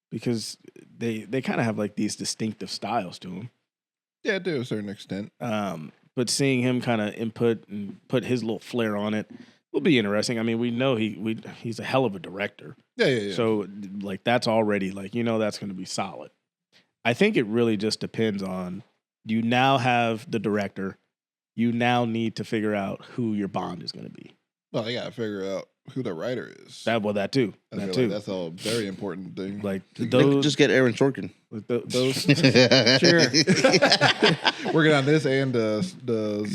because they kind of have like these distinctive styles to him. Yeah, to a certain extent. But seeing him kind of input and put his little flair on it will be interesting. I mean, we know he's a hell of a director. Yeah. So like that's already like that's going to be solid. I think it really just depends on you now have the director. You now need to figure out who your Bond is going to be. Well, you got to figure out who the writer is. That too. I feel like that's a very important thing. Like Those, just get Aaron Sorkin. Those. Sure. Working on this and the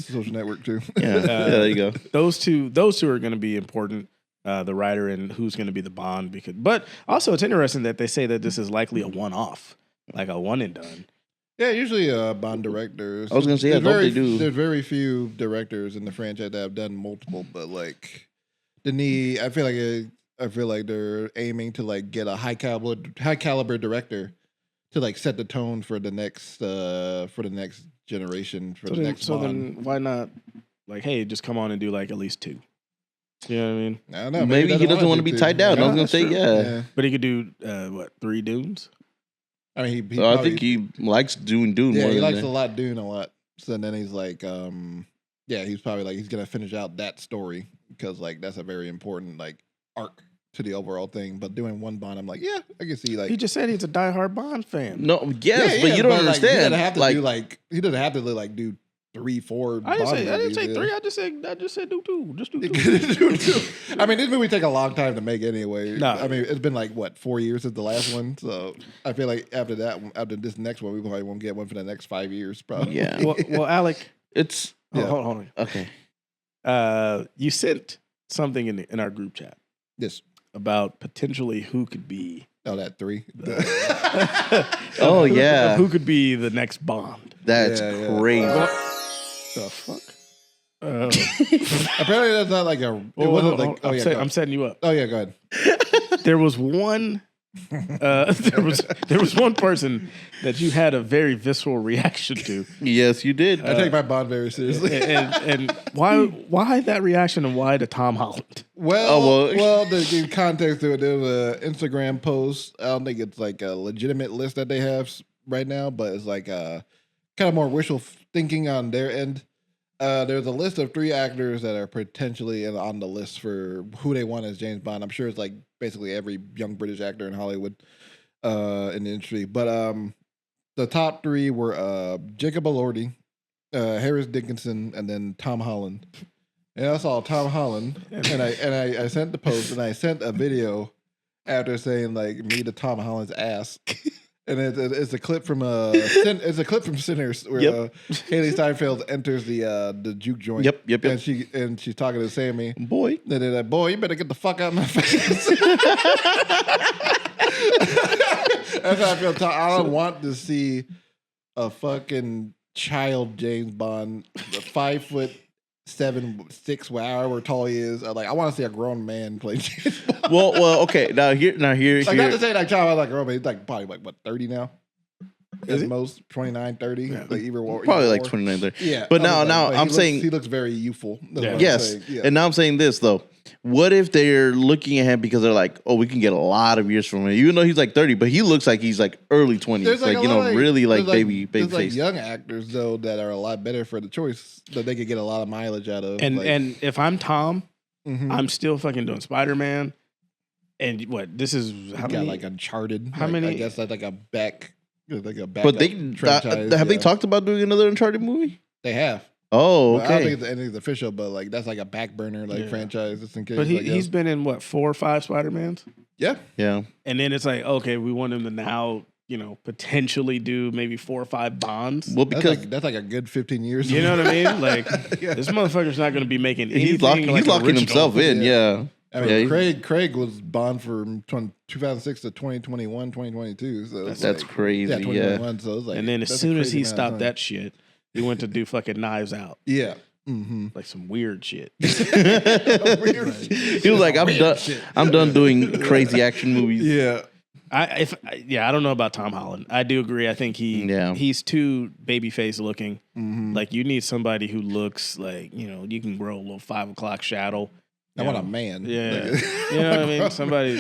Social Network too. Yeah, there you go. Those two are going to be important. The writer and who's going to be the Bond. But also it's interesting that they say that this is likely a one-off, like a one and done. Yeah, usually Bond directors. I was going to say, I hope they do. There's very few directors in the franchise that have done multiple, but like I feel like they're aiming to like get a high caliber director to like set the tone for the next generation for the next Bond. Then why not like, hey, just come on and do like at least 2. You know what I mean? I don't know, maybe he doesn't want to be tied down. I was going to say, yeah. But he could do 3 Dunes? I mean, I think he likes doing Dune. Yeah, more he than likes Dune a lot. So then he's like, he's probably like he's gonna finish out that story because like that's a very important like arc to the overall thing. But doing one Bond, I'm like, yeah, I can see like he just said he's a diehard Bond fan. No, yes, but you don't understand. He doesn't have to do 3, 4. I didn't say 3. I just said do 2. Just do 2. Do 2. I mean, this movie take a long time to make anyway. No. I mean, it's been like what 4 years since the last one, so I feel like after this next one, we probably won't get one for the next 5 years, probably. Yeah. Well, Alec, it's hold on. Okay. You sent something in our group chat. Yes. About potentially who could be. Oh, that 3. Oh yeah. Who could be the next Bond? That's crazy. The fuck? Apparently, that's not like a. It wasn't like. Oh yeah, I'm setting you up. Oh yeah, go ahead. There was one. There was one person that you had a very visceral reaction to. Yes, you did. I take my Bond very seriously. And why that reaction and why to Tom Holland? Well, the context to it, there was an Instagram post. I don't think it's like a legitimate list that they have right now, but it's like kind of more wishful thinking on their end. There's a list of 3 actors that are potentially on the list for who they want as James Bond. I'm sure it's like basically every young British actor in Hollywood in the industry. But the top 3 were Jacob Elordi, Harris Dickinson, and then Tom Holland. And I saw Tom Holland, and I sent the post, and I sent a video after saying like me to Tom Holland's ass. And it's a clip from Sinners where Haley Steinfeld enters the juke joint. Yep. And she's talking to Sammy. Boy. And they're like, boy, you better get the fuck out of my face. That's how I feel. I don't want to see a fucking child James Bond, 5'7", 6", however tall he is. I want to see a grown man play James Bond. Well, okay. Now here. Like, not to say like child, like grown, but he's like probably like what 30 now. At most 29, 30. Yeah. Like probably like 29, 30. Yeah. But now I'm saying he looks very youthful. Yes. And now I'm saying this though. What if they're looking at him because they're like, oh, we can get a lot of years from him, even though he's like 30, but he looks like he's like early 20s, There's like really like baby there's like face. young actors though that are a lot better for the choice that they could get a lot of mileage out of. And if I'm Tom, I'm still fucking doing Spider-Man. And what this is how many? Got like Uncharted. How many? I guess that's like a back. But they have they talked about doing another Uncharted movie? They have. Oh, I don't okay. think anything's official, but like that's like a back burner franchise just in case. But he's been in what 4 or 5 Spider-Mans? Yeah. And then it's like, okay, we want him to now, potentially do maybe 4 or 5 Bonds. Well, because that's like a good 15 years. You know what I mean? Like this motherfucker's not going to be making anything. He's locking himself in. Yeah. I mean, Craig was Bond from 2006 to 2021, 2022. So that's crazy. Yeah, 2021. So it's like, and then as soon as he stopped that shit, he went to do fucking Knives Out. Yeah. Like some weird shit. He was like, I'm done doing crazy action movies. Yeah. I don't know about Tom Holland. I do agree. I think he's too babyface looking. Like you need somebody who looks like you can grow a little 5 o'clock shadow. I want a man. Yeah, Like, you know what I mean. Somebody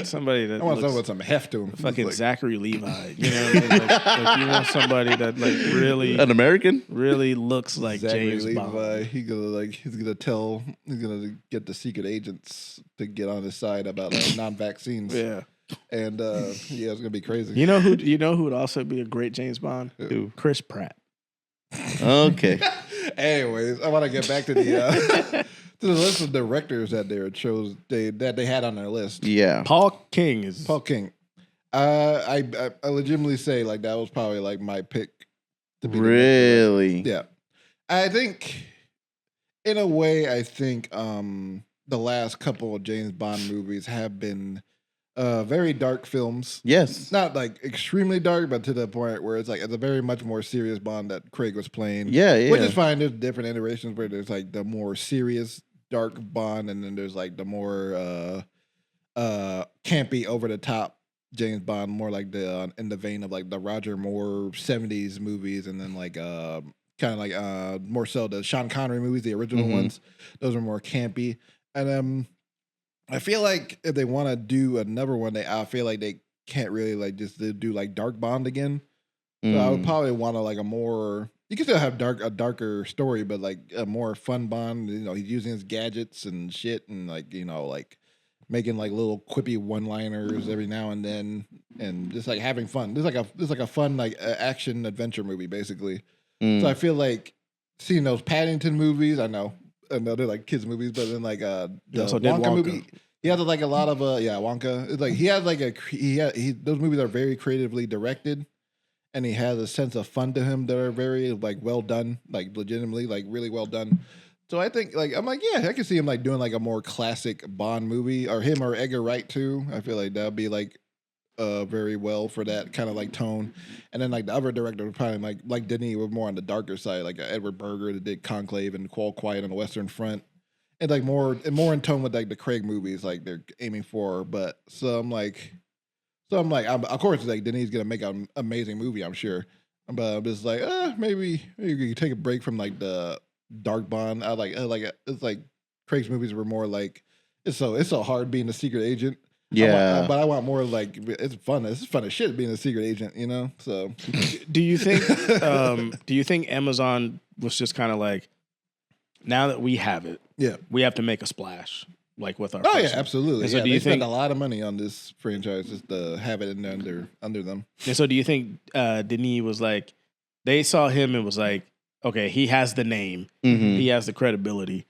that I want looks someone with some heft to him. fucking Like, Zachary Levi. You know what I mean? Like you want somebody that like really An American? really looks like Zachary James Levi. Bond. He's gonna get the secret agents to get on his side about non-vaccines. Yeah. And it's gonna be crazy. You know who would also be a great James Bond? Who? Chris Pratt. Okay. Anyways, I want to get back to the to the list of directors that they had on their list. Yeah. Paul King is Paul King. I legitimately say like that was probably like my pick to be the next Really? director. Yeah. I think in a way the last couple of James Bond movies have been very dark films. Yes. Not like extremely dark, but to the point where it's a very much more serious Bond that Craig was playing. Yeah. Which is fine. There's different iterations where there's like the more serious dark Bond, and then there's like the more campy, over the top James Bond, more like the in the vein of like the Roger Moore 70s movies, and then like kind of like more so the Sean Connery movies, the original ones. Those are more campy. And I feel like if they want to do another one, I feel like they can't really like just do like Dark Bond again. So I would probably want to like a more. You can still have a darker story, but like a more fun Bond. He's using his gadgets and shit, and like like making like little quippy one-liners every now and then, and just like having fun. This is like a fun like action adventure movie basically. So I feel like seeing those Paddington movies. I know they're like kids movies, but then like the Wonka movie. He has like a lot of Wonka. It's like he has like those movies are very creatively directed. And he has a sense of fun to him that are very like well done, like legitimately like really well done. So I think like I can see him like doing like a more classic Bond movie, or him or Edgar Wright too. I feel like that'd be like very well for that kind of like tone. And then like the other director would probably like Denis was more on the darker side, like Edward Berger that did Conclave and All Quiet on the Western Front, and like more in tone with like the Craig movies like they're aiming for. But I'm like, of course, like Denis gonna make an amazing movie, I'm sure. But I'm just like, maybe you take a break from like the dark Bond. I like it's like Craig's movies were more like it's so hard being a secret agent. Yeah, but I want more like it's fun. It's fun as shit being a secret agent, So, Do you think Amazon was just kind of like, now that we have it, we have to make a splash? Like with our absolutely. And so do they you spend think a lot of money on this franchise just to have it under them. And so do you think Denis was like, they saw him and was like, okay, he has the name, he has the credibility,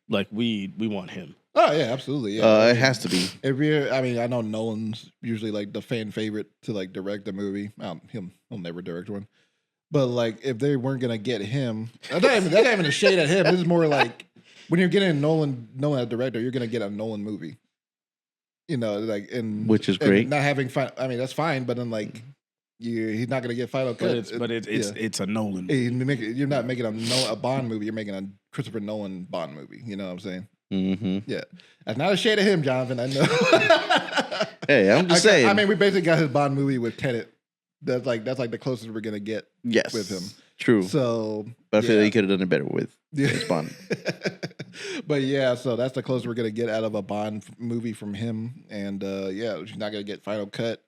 like we want him. Oh yeah, absolutely. Yeah, it has to be. I know Nolan's usually like the fan favorite to like direct a movie. He'll never direct one, but like if they weren't gonna get him, that's not even a shade at him. This is more like, when you're getting Nolan as director, you're gonna get a Nolan movie. Which is great. Not having fun. I mean, that's fine, but then like he's not gonna get final cut. But it's a Nolan. You're not making a Bond movie. You're making a Christopher Nolan Bond movie. You know what I'm saying? Mm-hmm. Yeah, that's not a shade of him, Jonathan. I know. Hey, I'm just saying. I mean, we basically got his Bond movie with Tenet. That's like the closest we're gonna get. Yes, with him. True. So, but I feel like he could have done it better with his Bond. But yeah, so that's the closest we're gonna get out of a Bond movie from him, and she's not gonna get final cut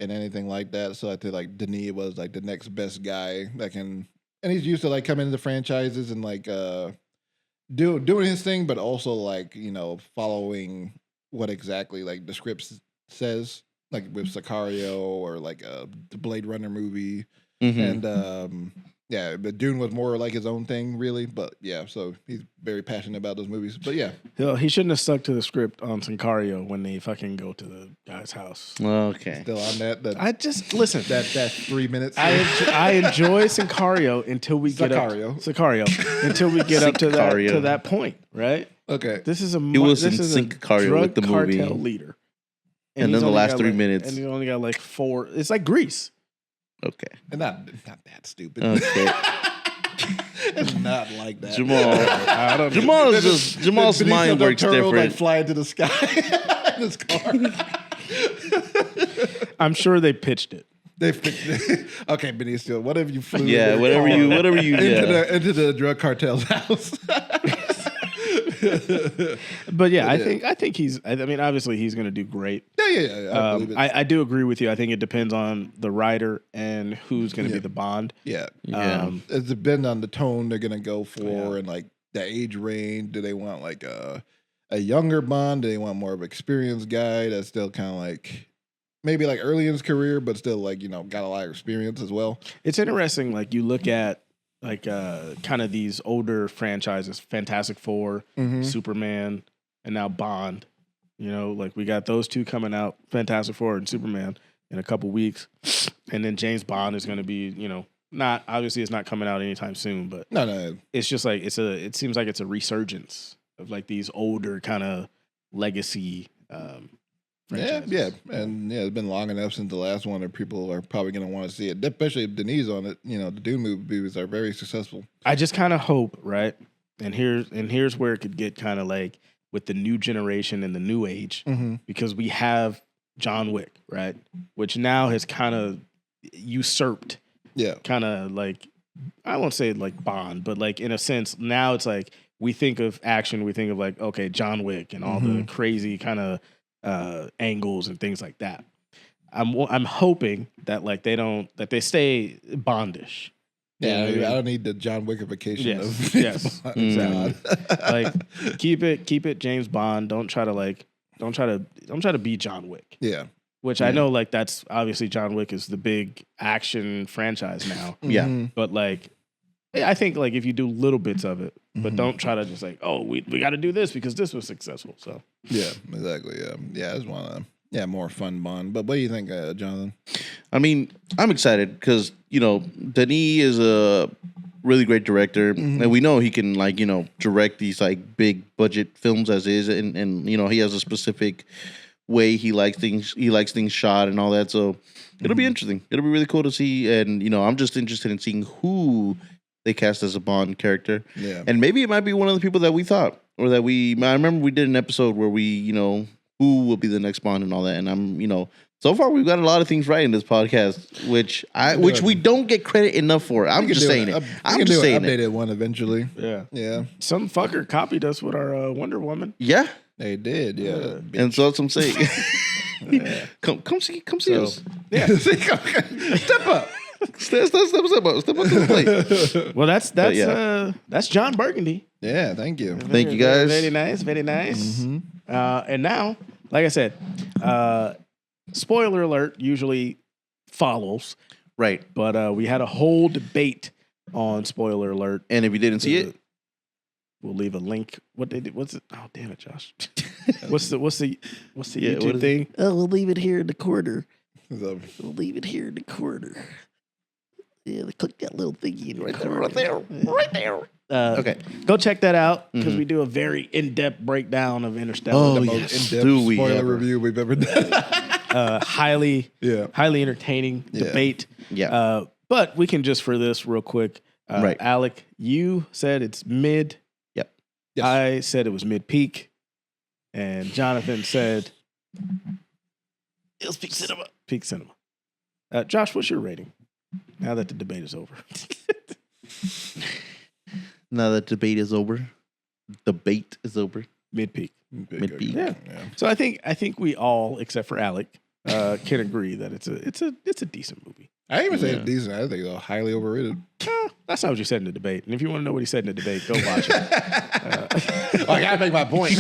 and anything like that. So I think like Denis was like the next best guy that can, and he's used to like coming into franchises and like doing his thing, but also like following what exactly like the script says, like with Sicario or like the Blade Runner movie, and but Dune was more like his own thing, really. But yeah, so he's very passionate about those movies. But yeah, he shouldn't have stuck to the script on Sicario when they fucking go to the guy's house. Okay, still on that. I just listen. That 3 minutes. I enjoy Sicario until we get up until we get up to that point, right? Okay, this is he was in Sicario with the movie cartel leader, and then the last 3 minutes, and he only got like 4. It's like Grease. Okay. And not that stupid. Okay. It's not like that. Jamal's mind works different. Like fly into the sky in his car. I'm sure they pitched it. They okay, Benicio. What if you flew? Yeah, whatever you into the drug cartel's house. But yeah, I think he's. I mean, obviously he's going to do great. Yeah. I believe it. I do agree with you. I think it depends on the writer and who's going to be the Bond. Yeah. It depends on the tone they're gonna go for and like the age range. Do they want like a younger Bond? Do they want more of an experienced guy that's still kind of like maybe like early in his career, but still like got a lot of experience as well? It's interesting. Like you look at like kind of these older franchises, Fantastic Four, Superman, and now Bond. Like we got those two coming out, Fantastic Four and Superman, in a couple weeks, and then James Bond is going to be, not obviously it's not coming out anytime soon, but no, it's just like it seems like it's a resurgence of like these older kind of legacy. Franchises. Yeah, and it's been long enough since the last one that people are probably going to want to see it, especially if Denise on it. The Dune movies are very successful. I just kind of hope, right? And here's where it could get kind of like with the new generation and the new age, because we have John Wick, right? Which now has kind of usurped, kind of like, I won't say like Bond, but like in a sense, now it's like we think of action, we think of like, okay, John Wick and all the crazy kind of angles and things like that. I'm hoping that like they stay Bondish. Yeah, I don't need the John Wickification of yes, exactly. Like keep it James Bond. Don't try to be John Wick. Yeah. Which I know like that's obviously John Wick is the big action franchise now. Yeah. But like I think like if you do little bits of it, but don't try to just like, oh, we got to do this because this was successful. So yeah, exactly. Yeah, I just want more fun Bond. But what do you think, Jonathan? I mean, I'm excited because Denis is a really great director, and we know he can like direct these like big budget films as is, and he has a specific way he likes things shot and all that. So it'll be interesting. It'll be really cool to see, and I'm just interested in seeing who they cast as a Bond character. Yeah. And maybe it might be one of the people that we thought, or that I remember we did an episode where we, who will be the next Bond and all that. And I'm, so far we've got a lot of things right in this podcast, which we don't get credit enough for. I'm just saying it. I'm just saying it. Updated one eventually. Yeah. Some fucker copied us with our Wonder Woman. Yeah. They did, yeah. And so that's what I'm saying. Come see us. Yeah. Step up. Step up to the plate. Well, that's Jon Burgundy. Yeah, thank you. Thank you guys. Very nice, very nice. And now, like I said, spoiler alert usually follows, right? But we had a whole debate on spoiler alert, and if you didn't see it, we'll leave a link. What's it? Oh, damn it, Josh! what's the YouTube thing? Oh, we'll leave it here in the corner. We'll leave it here in the corner. Yeah, click that little thingy right there. Okay, go check that out because we do a very in-depth breakdown of Interstellar. The most in-depth spoiler review we've ever done. Highly entertaining debate. Yeah. But we can just for this real quick. Right. Alec, you said it's mid. Yep. Yes. I said it was mid-peak. And Jonathan said it was peak cinema. Peak cinema. Josh, what's your rating? Now that the debate is over. Now that debate is over. Debate is over. Mid-peak. Mid-peak. Yeah. So I think we all, except for Alec, can agree that it's a decent movie. I didn't even say it's decent. I think it's highly overrated. That's not what you said in the debate. And if you want to know what he said in the debate, go watch it. I gotta make my point.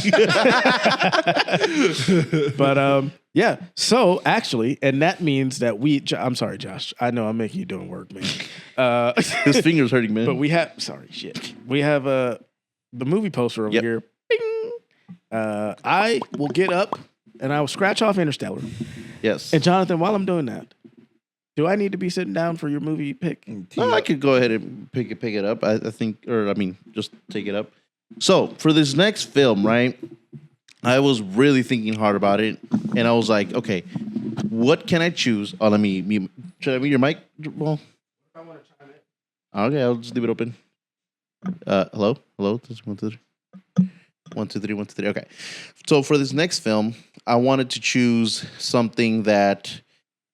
But yeah. So actually, and that means that I'm sorry, Josh. I know I'm making you doing work, man. His finger's hurting, man. But we have the movie poster over here. Bing. I will get up and I will scratch off Interstellar. Yes. And Jonathan, while I'm doing that, do I need to be sitting down for your movie pick? No, I could go ahead and pick it up. I think, just take it up. So for this next film, right? I was really thinking hard about it, and I was like, okay, what can I choose? Oh, should I mute your mic? Well, I want to chime in. Okay, I'll just leave it open. Hello? 1, 2, 3. 1, 2, 3, 1, 2, 3. Okay. So for this next film, I wanted to choose something that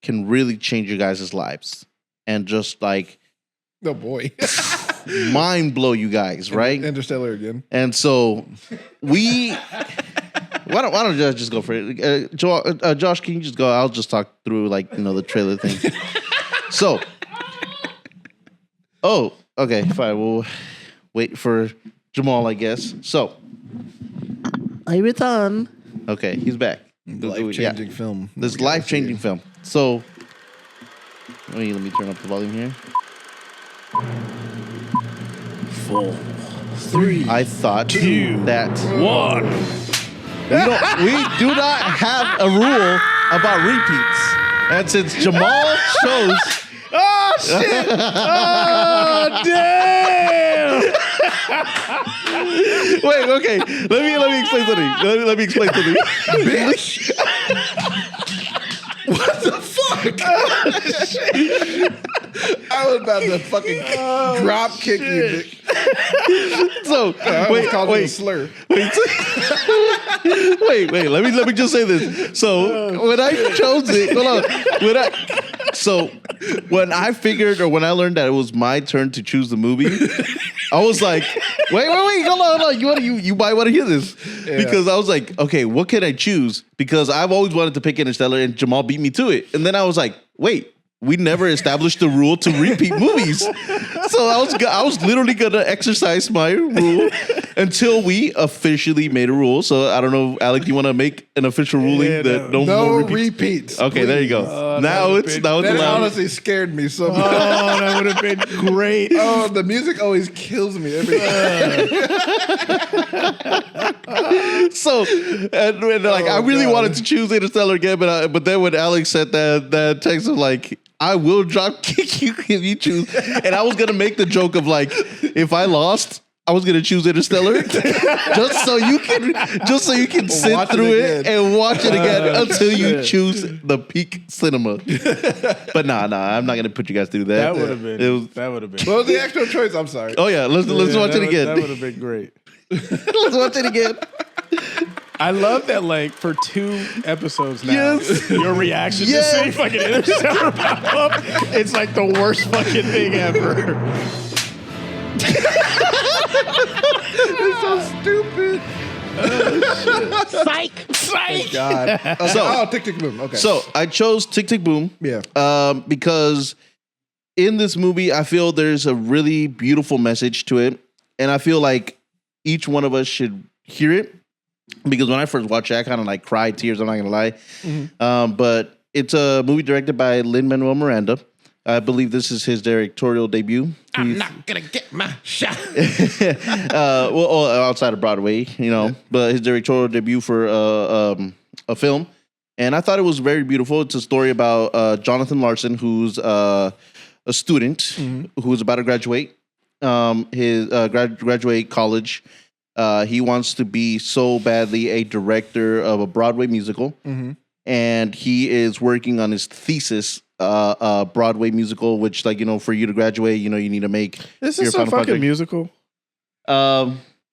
can really change your guys' lives and just like Oh boy. mind blow you guys, right? Interstellar again. And so we. Why don't I just go for it? Josh, can you just go? I'll just talk through like the trailer thing. So, okay, fine. We'll wait for Jamal, I guess. So, I return. Okay, he's back. Life-changing film. This life-changing film. So, let me turn up the volume here. 4, 3. I thought 2, that 1. we do not have a rule about repeats. And since Jamal chose... Oh, shit! Oh, damn! Wait, okay. Let me explain something. Let me explain something. Bitch. What the fuck? I was about to fucking drop kick you, Dick. So Wait, a slur. Wait. Let me just say this. So when I chose it, hold on. When I figured or when I learned that it was my turn to choose the movie, I was like, wait, hold on. You might want to hear this. Yeah. Because I was like, okay, what can I choose? Because I've always wanted to pick Interstellar and Jamal beat me to it. And then I was like, wait, we never established the rule to repeat movies. So I was literally going to exercise my rule until we officially made a rule. So I don't know, Alec, you want to make an official ruling that no more repeats? Okay, please. there you go. Now it's That allowed. honestly scared me so much. Oh, that would have been great. Oh, the music always kills me every time. So, and like, I really wanted to choose Interstellar again, but then when Alex said that text of like, I will drop kick you if you choose, and I was gonna make the joke of like, if I lost, I was gonna choose Interstellar, just so you can sit Watch it through it again. and watch it again until you choose the peak cinema. But nah, I'm not gonna put you guys through that. That would have been. It was- That would have been. What was the actual choice? I'm sorry. Oh yeah, let's watch it again. That would have been great. Let's watch it again. I love that, like, for 2 episodes now, Yes. your reaction Yes. to seeing fucking Interstellar pop up, it's like the worst fucking thing ever. It's so stupid. Psych! God. Okay. Tick, tick, boom. Okay. So I chose Tick Tick Boom. Yeah. Because in this movie, I feel there's a really beautiful message to it. And I feel like each one of us should hear it. Because when I first watched it, I kind of like cried tears. I'm not going to lie. Mm-hmm. But it's a movie directed by Lin-Manuel Miranda. I believe this is his directorial debut. I'm not going to get my shot. Outside of Broadway, but his directorial debut for a film. And I thought it was very beautiful. It's a story about Jonathan Larson, who's a student who's about to graduate graduate college. He wants to be so badly a director of a Broadway musical. And he is working on his thesis Broadway musical, which, like, for you to graduate, you need to make This your is a final fucking project. musical.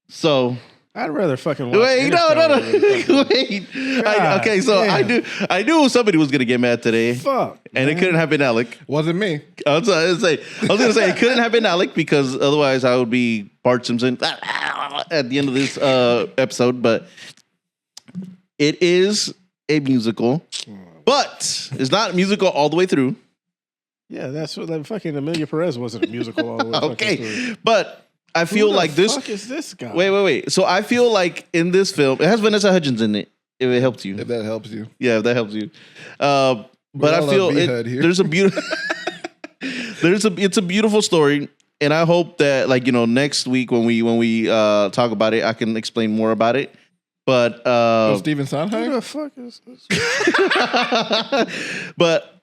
So I'd rather fucking watch wait, no. Interstellar than fucking- Wait. God Okay, so damn. I knew somebody was gonna get mad today, Fuck. and it couldn't have been Alec. Wasn't me. I was gonna say it couldn't have been Alec because otherwise I would be Bart Simpson at the end of this episode. But it is a musical, but it's not a musical all the way through. Yeah, that's what like, fucking Amelia Perez wasn't a musical all the way fucking Okay, through. but I feel Who the like this. fuck is this guy? Wait. So I feel like in this film, it has Vanessa Hudgens in it. If it helps you, If that helps you. yeah, if that helps you. But I all feel a B-head here. there's a beautiful, it's a beautiful story, and I hope that next week when we talk about it, I can explain more about it. But Steven Who Sondheim? the fuck is this? but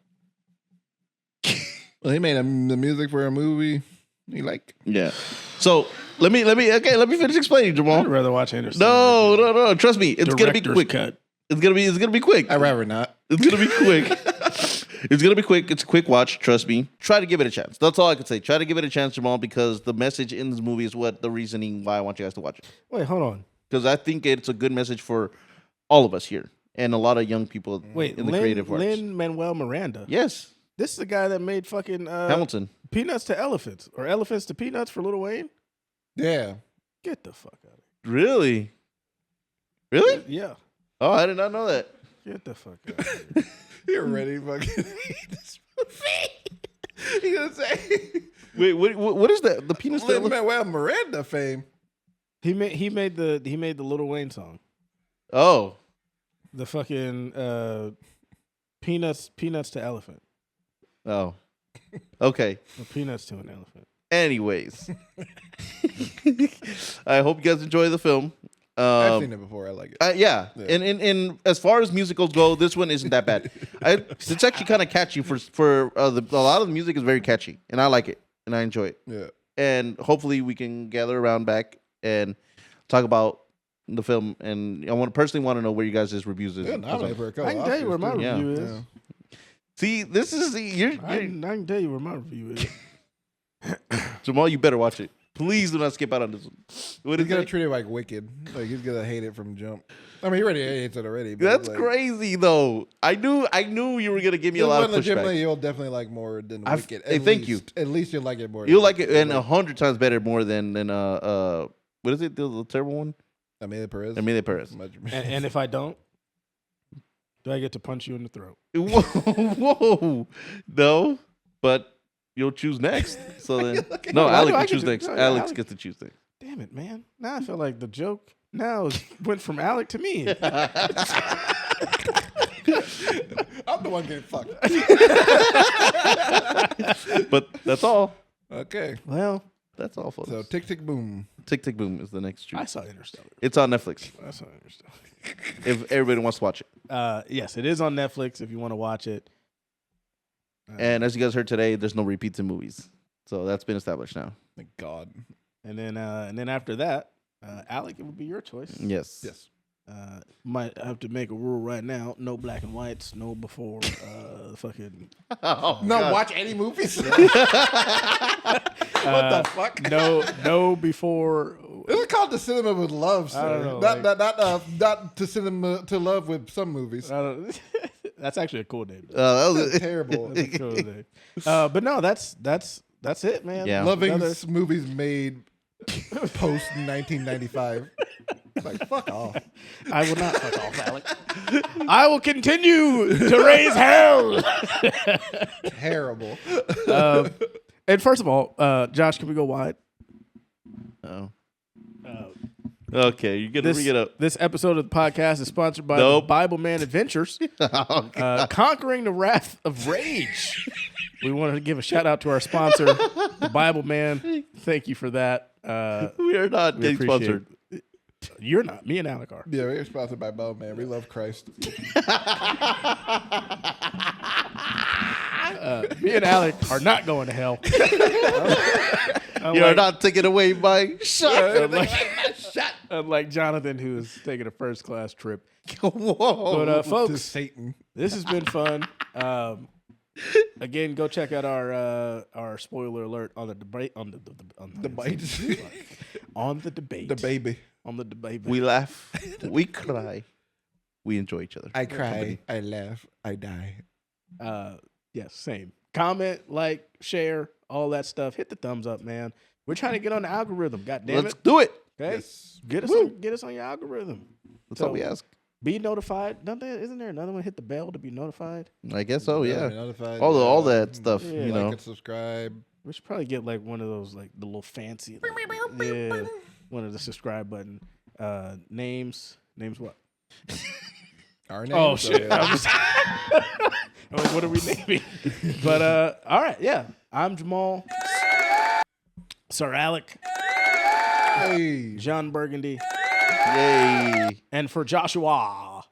Well, he made the music for a movie he like. yeah. So let me finish explaining, Jamal. I'd rather watch Interstellar. No. Trust me, it's gonna be Director's quick. cut. It's gonna be quick. I'd rather not. It's gonna be quick. It's gonna be quick. It's a quick watch. Trust me. Try to give it a chance. That's all I can say. Try to give it a chance, Jamal, because the message in this movie is what the reasoning why I want you guys to watch it. Wait, hold on. Because I think it's a good message for all of us here. and a lot of young people Wait, in the creative arts. Lin-Manuel Miranda. Yes, This is the guy that made fucking Hamilton. Peanuts to Elephants or Elephants to Peanuts for Lil Wayne. Yeah. Get the fuck out of Really? Really? here. Yeah. Oh, I did not know that. Get the fuck out of here. You're ready, fucking hate this movie. You gonna say Wait, what is that? The Peanuts to Elephants? Lin-Manuel Miranda fame? He made the Lil Wayne song. Oh, The fucking Peanuts to Elephant. oh, okay. Or Peanuts to an Elephant. Anyways, I hope you guys enjoy the film. I've seen it before. I like it. Yeah. And as far as musicals go, this one isn't that bad. It's actually kind of catchy for a lot of the music is very catchy, and I like it and I enjoy it. Yeah. And hopefully we can gather around back and talk about the film. And I personally want to know where you guys' reviews is. Yeah, nominated for a couple I can tell you where my Oscars, too. Yeah. review is. Yeah. See, this is I can tell you where my review is. Jamal. You better watch it. Please do not skip out on this one. What He's is gonna it? treat it like Wicked. Like he's gonna hate it from jump. I mean, he already hates it already. But That's like, crazy though. I knew you were gonna give me a lot of legitimately, pushback. you'll definitely like more than I've- Wicked. hey, thank you. At least you'll like it more. You'll than like it, Wicked. and 100 times better more than what is it? The terrible one? Amelia Perez. Amelia Perez. And if I don't, do I get to punch you in the throat? Whoa, no, but you'll choose next. So then, no, Why do Alec I will get choose to- next. no, Alex Alec- gets to choose next. Damn it, man. Now I feel like the joke went from Alec to me. I'm the one getting fucked. But that's all. Okay. Well, That's all, folks. So Tick Tick Boom. Tick Tick Boom is the next I choice. saw Interstellar. It's on Netflix. I saw Interstellar. If everybody wants to watch it. Yes, it is on Netflix if you want to watch it. And as you guys heard today, there's no repeats in movies, so that's been established now. Thank God. And then after that, Alec, it would be your choice. Yes. Yes. Might have to make a rule right now: no black and whites, no before fucking. No, watch any movies. What the fuck? No before. This is called The Cinema with Love, sir. I don't know, Not To Cinema to Love with some movies. That's actually a cool name. That was That's terrible. That's a cool name. But no, that's it, man. Yeah. Loving Another- movies made post 1995. Like, fuck off. I will not fuck off, Alec. I will continue to raise hell. Terrible. And first of all, Josh, can we go wide? Oh. Okay, you're gonna bring it up. This episode of the podcast is sponsored by Nope. the Bible Man Adventures, Oh, God. Conquering the Wrath of Rage. We wanted to give a shout out to our sponsor, the Bible Man. Thank you for that. We are not We getting appreciate sponsored. it. You're not. Me and Alec are. Yeah, we're sponsored by Bo, man. We love Christ. Me and Alec are not going to hell. You are not taken away by shot. Unlike Jonathan, who is taking a first class trip. Whoa. But To folks, Satan. this has been fun. Again, go check out our spoiler alert on the debate on the Debate. on the debate The baby. on the debate. We laugh. We cry. We enjoy each other. I cry. I laugh. I die. Yes, same. Comment, like, share, all that stuff. Hit the thumbs up, man. We're trying to get on the algorithm. God damn Let's it. do it. Okay, Yes. get us on your algorithm. That's So- all we ask. Be notified. Isn't there another one? Hit the bell to be notified. I guess so. Yeah. Notified, All that stuff. Yeah. You Like know. and subscribe. We should probably get like one of those, like the little fancy, yeah, one of the subscribe button. Names what? Our name. Oh shit! I'm just- I'm like, what are we naming? But all right, yeah. I'm Jamal, Sir Alec, Hey. Jon Burgundy, Yay. and for Joshua,